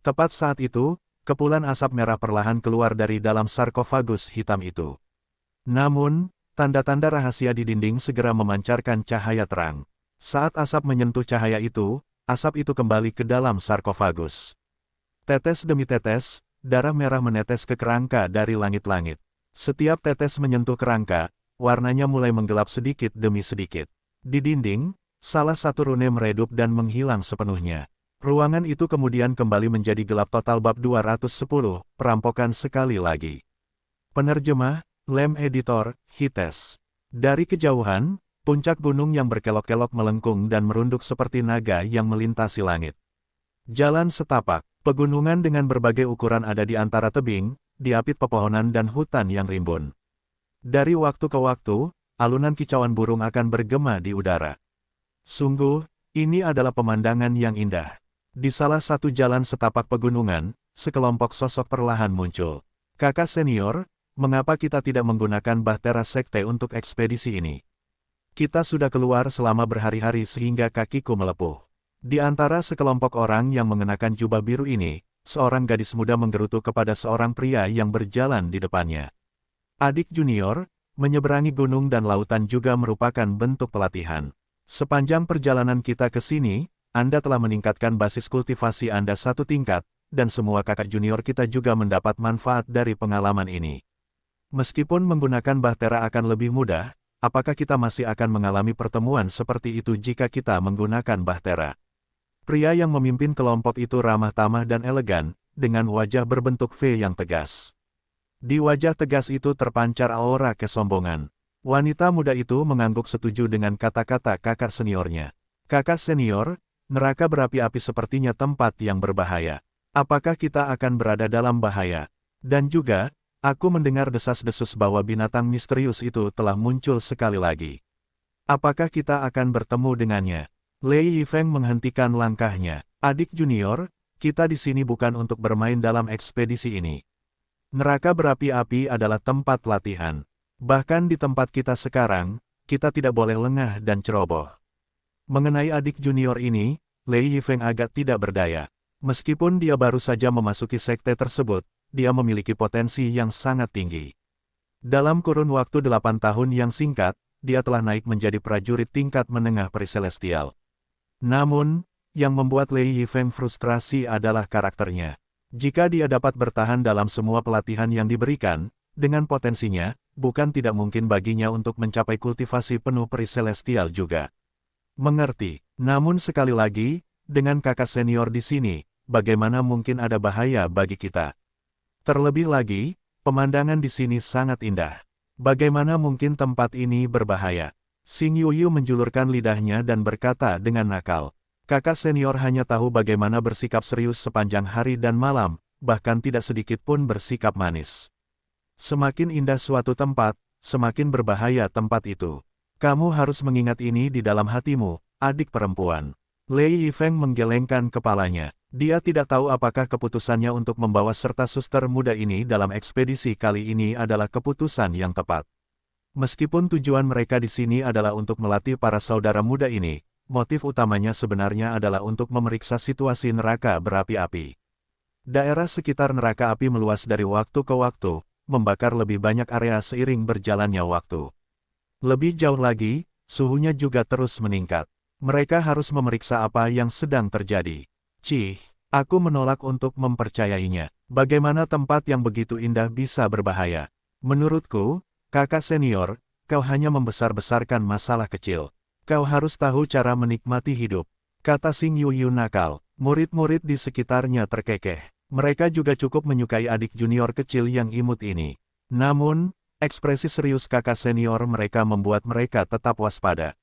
Tepat saat itu, kepulan asap merah perlahan keluar dari dalam sarkofagus hitam itu. Namun, tanda-tanda rahasia di dinding segera memancarkan cahaya terang. Saat asap menyentuh cahaya itu, asap itu kembali ke dalam sarkofagus. Tetes demi tetes, darah merah menetes ke kerangka dari langit-langit. Setiap tetes menyentuh kerangka, warnanya mulai menggelap sedikit demi sedikit. Di dinding, salah satu rune meredup dan menghilang sepenuhnya. Ruangan itu kemudian kembali menjadi gelap total. Bab 210, perampokan sekali lagi. Penerjemah, Lem Editor, Hites. Dari kejauhan, puncak gunung yang berkelok-kelok melengkung dan merunduk seperti naga yang melintasi langit. Jalan setapak, pegunungan dengan berbagai ukuran ada di antara tebing, diapit pepohonan dan hutan yang rimbun. Dari waktu ke waktu, alunan kicauan burung akan bergema di udara. Sungguh, ini adalah pemandangan yang indah. Di salah satu jalan setapak pegunungan, sekelompok sosok perlahan muncul. Kakak senior, mengapa kita tidak menggunakan Bahtera Sekte untuk ekspedisi ini? Kita sudah keluar selama berhari-hari sehingga kakiku melepuh. Di antara sekelompok orang yang mengenakan jubah biru ini, seorang gadis muda menggerutu kepada seorang pria yang berjalan di depannya. Adik junior, menyeberangi gunung dan lautan juga merupakan bentuk pelatihan. Sepanjang perjalanan kita ke sini, Anda telah meningkatkan basis kultivasi Anda 1 tingkat, dan semua kakak junior kita juga mendapat manfaat dari pengalaman ini. Meskipun menggunakan Bahtera akan lebih mudah, apakah kita masih akan mengalami pertemuan seperti itu jika kita menggunakan Bahtera? Pria yang memimpin kelompok itu ramah tamah dan elegan, dengan wajah berbentuk V yang tegas. Di wajah tegas itu terpancar aura kesombongan. Wanita muda itu mengangguk setuju dengan kata-kata kakak seniornya. Kakak senior, neraka berapi-api sepertinya tempat yang berbahaya. Apakah kita akan berada dalam bahaya? Dan juga, aku mendengar desas-desus bahwa binatang misterius itu telah muncul sekali lagi. Apakah kita akan bertemu dengannya? Lei Yifeng menghentikan langkahnya. Adik junior, kita di sini bukan untuk bermain dalam ekspedisi ini. Neraka berapi-api adalah tempat latihan. Bahkan di tempat kita sekarang, kita tidak boleh lengah dan ceroboh. Mengenai adik junior ini, Lei Yifeng agak tidak berdaya. Meskipun dia baru saja memasuki sekte tersebut, dia memiliki potensi yang sangat tinggi. Dalam kurun waktu 8 tahun yang singkat, dia telah naik menjadi prajurit tingkat menengah periselestial. Namun, yang membuat Lei Yifeng frustrasi adalah karakternya. Jika dia dapat bertahan dalam semua pelatihan yang diberikan, dengan potensinya, bukan tidak mungkin baginya untuk mencapai kultivasi penuh periselestial juga. Mengerti, namun sekali lagi, dengan kakak senior di sini, bagaimana mungkin ada bahaya bagi kita? Terlebih lagi, pemandangan di sini sangat indah. Bagaimana mungkin tempat ini berbahaya? Xing Yuyu menjulurkan lidahnya dan berkata dengan nakal. Kakak senior hanya tahu bagaimana bersikap serius sepanjang hari dan malam, bahkan tidak sedikit pun bersikap manis. Semakin indah suatu tempat, semakin berbahaya tempat itu. Kamu harus mengingat ini di dalam hatimu, adik perempuan. Lei Yifeng menggelengkan kepalanya. Dia tidak tahu apakah keputusannya untuk membawa serta suster muda ini dalam ekspedisi kali ini adalah keputusan yang tepat. Meskipun tujuan mereka di sini adalah untuk melatih para saudara muda ini, motif utamanya sebenarnya adalah untuk memeriksa situasi neraka berapi-api. Daerah sekitar neraka api meluas dari waktu ke waktu, membakar lebih banyak area seiring berjalannya waktu. Lebih jauh lagi, suhunya juga terus meningkat. Mereka harus memeriksa apa yang sedang terjadi. Cih, aku menolak untuk mempercayainya. Bagaimana tempat yang begitu indah bisa berbahaya? Menurutku, kakak senior, kau hanya membesar-besarkan masalah kecil. Kau harus tahu cara menikmati hidup. Kata Xing Yuyu nakal. Murid-murid di sekitarnya terkekeh. Mereka juga cukup menyukai adik junior kecil yang imut ini. Namun, ekspresi serius kakak senior mereka membuat mereka tetap waspada.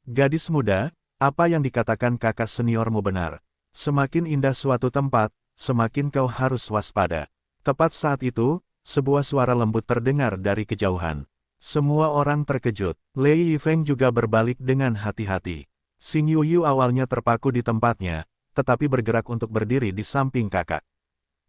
Gadis muda, apa yang dikatakan kakak seniormu benar. Semakin indah suatu tempat, semakin kau harus waspada. Tepat saat itu, sebuah suara lembut terdengar dari kejauhan. Semua orang terkejut. Lei Yifeng juga berbalik dengan hati-hati. Xing Yuyu awalnya terpaku di tempatnya, tetapi bergerak untuk berdiri di samping kakak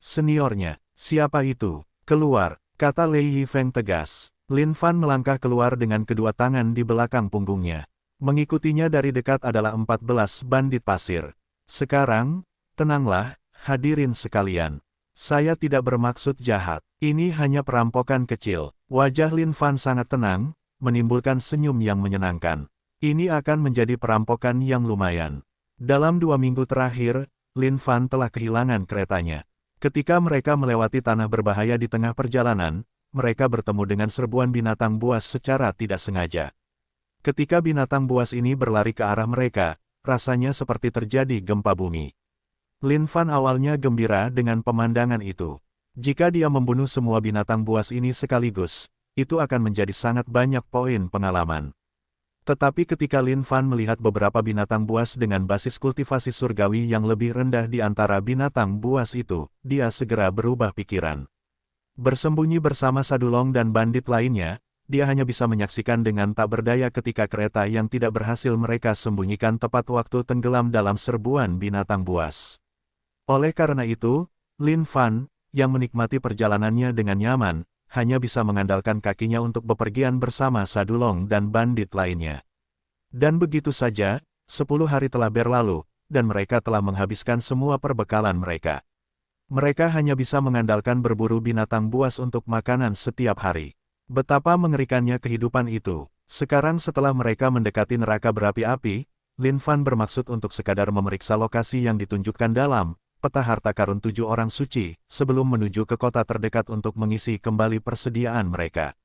seniornya. Siapa itu? Keluar, kata Lei Yifeng tegas. Lin Fan melangkah keluar dengan kedua tangan di belakang punggungnya. Mengikutinya dari dekat adalah 14 bandit pasir. Sekarang, tenanglah, hadirin sekalian. Saya tidak bermaksud jahat. Ini hanya perampokan kecil. Wajah Lin Fan sangat tenang, menimbulkan senyum yang menyenangkan. Ini akan menjadi perampokan yang lumayan. Dalam 2 minggu terakhir, Lin Fan telah kehilangan keretanya. Ketika mereka melewati tanah berbahaya di tengah perjalanan, mereka bertemu dengan serbuan binatang buas secara tidak sengaja. Ketika binatang buas ini berlari ke arah mereka, rasanya seperti terjadi gempa bumi. Lin Fan awalnya gembira dengan pemandangan itu. Jika dia membunuh semua binatang buas ini sekaligus, itu akan menjadi sangat banyak poin pengalaman. Tetapi ketika Lin Fan melihat beberapa binatang buas dengan basis kultivasi surgawi yang lebih rendah di antara binatang buas itu, dia segera berubah pikiran. Bersembunyi bersama Sadulong dan bandit lainnya, dia hanya bisa menyaksikan dengan tak berdaya ketika kereta yang tidak berhasil mereka sembunyikan tepat waktu tenggelam dalam serbuan binatang buas. Oleh karena itu, Lin Fan, yang menikmati perjalanannya dengan nyaman, hanya bisa mengandalkan kakinya untuk bepergian bersama Sadulong dan bandit lainnya. Dan begitu saja, 10 hari telah berlalu, dan mereka telah menghabiskan semua perbekalan mereka. Mereka hanya bisa mengandalkan berburu binatang buas untuk makanan setiap hari. Betapa mengerikannya kehidupan itu. Sekarang setelah mereka mendekati neraka berapi-api, Lin Fan bermaksud untuk sekadar memeriksa lokasi yang ditunjukkan dalam peta harta karun 7 orang suci, sebelum menuju ke kota terdekat untuk mengisi kembali persediaan mereka.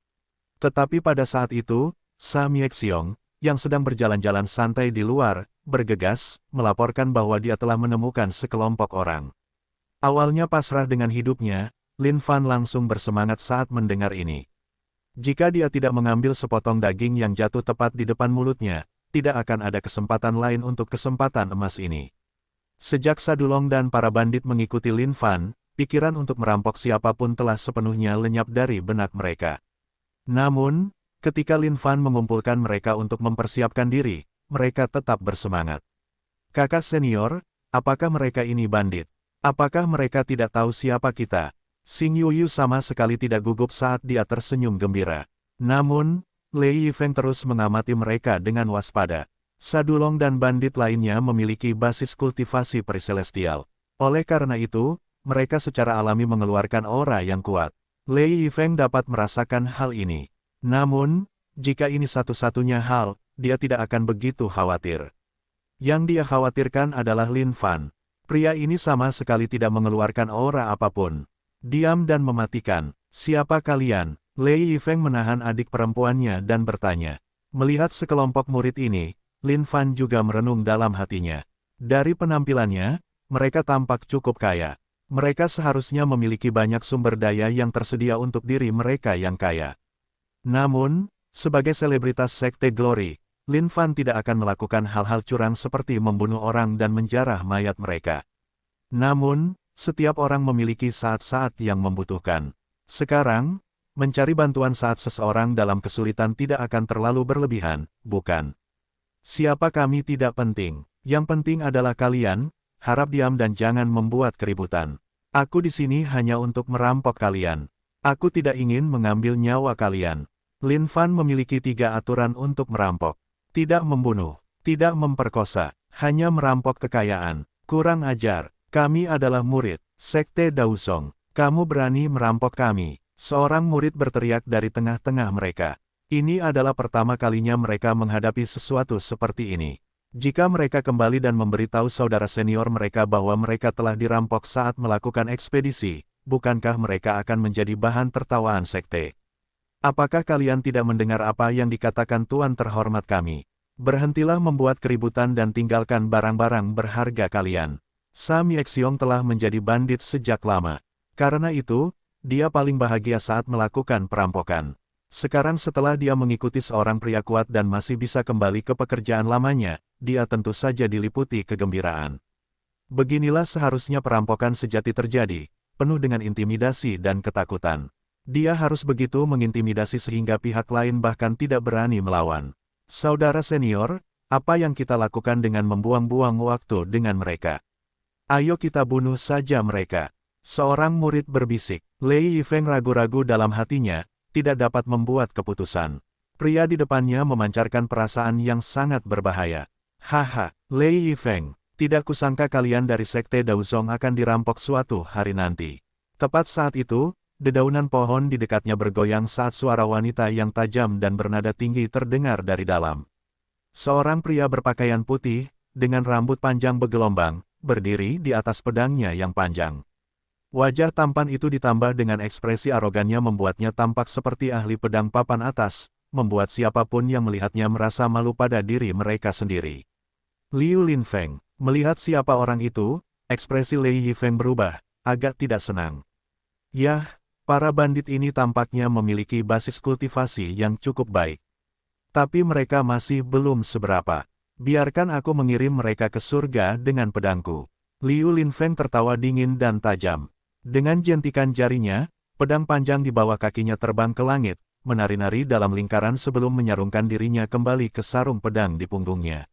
Tetapi pada saat itu, Sa Miexiong, yang sedang berjalan-jalan santai di luar, bergegas, melaporkan bahwa dia telah menemukan sekelompok orang. Awalnya pasrah dengan hidupnya, Lin Fan langsung bersemangat saat mendengar ini. Jika dia tidak mengambil sepotong daging yang jatuh tepat di depan mulutnya, tidak akan ada kesempatan lain untuk kesempatan emas ini. Sejak Sadulong dan para bandit mengikuti Lin Fan, pikiran untuk merampok siapapun telah sepenuhnya lenyap dari benak mereka. Namun, ketika Lin Fan mengumpulkan mereka untuk mempersiapkan diri, mereka tetap bersemangat. Kakak senior, apakah mereka ini bandit? Apakah mereka tidak tahu siapa kita? Xing Yuyu sama sekali tidak gugup saat dia tersenyum gembira. Namun, Lei Yifeng terus mengamati mereka dengan waspada. Sadulong dan bandit lainnya memiliki basis kultivasi periselestial. Oleh karena itu, mereka secara alami mengeluarkan aura yang kuat. Lei Yifeng dapat merasakan hal ini. Namun, jika ini satu-satunya hal, dia tidak akan begitu khawatir. Yang dia khawatirkan adalah Lin Fan. Pria ini sama sekali tidak mengeluarkan aura apapun. Diam dan mematikan. Siapa kalian? Lei Yifeng menahan adik perempuannya dan bertanya. Melihat sekelompok murid ini, Lin Fan juga merenung dalam hatinya. Dari penampilannya, mereka tampak cukup kaya. Mereka seharusnya memiliki banyak sumber daya yang tersedia untuk diri mereka yang kaya. Namun, sebagai selebritas Sekte Glory, Lin Fan tidak akan melakukan hal-hal curang seperti membunuh orang dan menjarah mayat mereka. Namun, setiap orang memiliki saat-saat yang membutuhkan. Sekarang, mencari bantuan saat seseorang dalam kesulitan tidak akan terlalu berlebihan, bukan? Siapa kami tidak penting. Yang penting adalah kalian, harap diam dan jangan membuat keributan. Aku di sini hanya untuk merampok kalian. Aku tidak ingin mengambil nyawa kalian. Lin Fan memiliki 3 aturan untuk merampok. Tidak membunuh, tidak memperkosa, hanya merampok kekayaan. Kurang ajar, kami adalah murid Sekte Daosong. Kamu berani merampok kami. Seorang murid berteriak dari tengah-tengah mereka. Ini adalah pertama kalinya mereka menghadapi sesuatu seperti ini. Jika mereka kembali dan memberitahu saudara senior mereka bahwa mereka telah dirampok saat melakukan ekspedisi, bukankah mereka akan menjadi bahan tertawaan sekte? Apakah kalian tidak mendengar apa yang dikatakan Tuan terhormat kami? Berhentilah membuat keributan dan tinggalkan barang-barang berharga kalian. Sa Miexiong telah menjadi bandit sejak lama. Karena itu, dia paling bahagia saat melakukan perampokan. Sekarang setelah dia mengikuti seorang pria kuat dan masih bisa kembali ke pekerjaan lamanya, dia tentu saja diliputi kegembiraan. Beginilah seharusnya perampokan sejati terjadi, penuh dengan intimidasi dan ketakutan. Dia harus begitu mengintimidasi sehingga pihak lain bahkan tidak berani melawan. Saudara senior, apa yang kita lakukan dengan membuang-buang waktu dengan mereka? Ayo kita bunuh saja mereka. Seorang murid berbisik. Lei Yifeng ragu-ragu dalam hatinya, tidak dapat membuat keputusan. Pria di depannya memancarkan perasaan yang sangat berbahaya. Haha, Lei Yifeng, tidak kusangka kalian dari Sekte Daosong akan dirampok suatu hari nanti. Tepat saat itu, dedaunan pohon di dekatnya bergoyang saat suara wanita yang tajam dan bernada tinggi terdengar dari dalam. Seorang pria berpakaian putih, dengan rambut panjang bergelombang, berdiri di atas pedangnya yang panjang. Wajah tampan itu ditambah dengan ekspresi arogannya membuatnya tampak seperti ahli pedang papan atas, membuat siapapun yang melihatnya merasa malu pada diri mereka sendiri. Liu Linfeng, melihat siapa orang itu, ekspresi Lei Yifeng berubah, agak tidak senang. Yah, para bandit ini tampaknya memiliki basis kultivasi yang cukup baik. Tapi mereka masih belum seberapa. Biarkan aku mengirim mereka ke surga dengan pedangku. Liu Linfeng tertawa dingin dan tajam. Dengan jentikan jarinya, pedang panjang di bawah kakinya terbang ke langit, menari-nari dalam lingkaran sebelum menyarungkan dirinya kembali ke sarung pedang di punggungnya.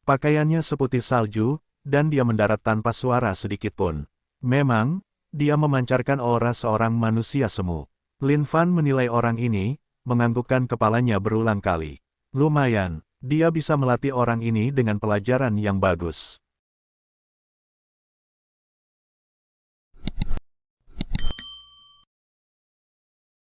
Pakaiannya seputih salju, dan dia mendarat tanpa suara sedikitpun. Memang, dia memancarkan aura seorang manusia semu. Lin Fan menilai orang ini, menganggukkan kepalanya berulang kali. Lumayan, dia bisa melatih orang ini dengan pelajaran yang bagus.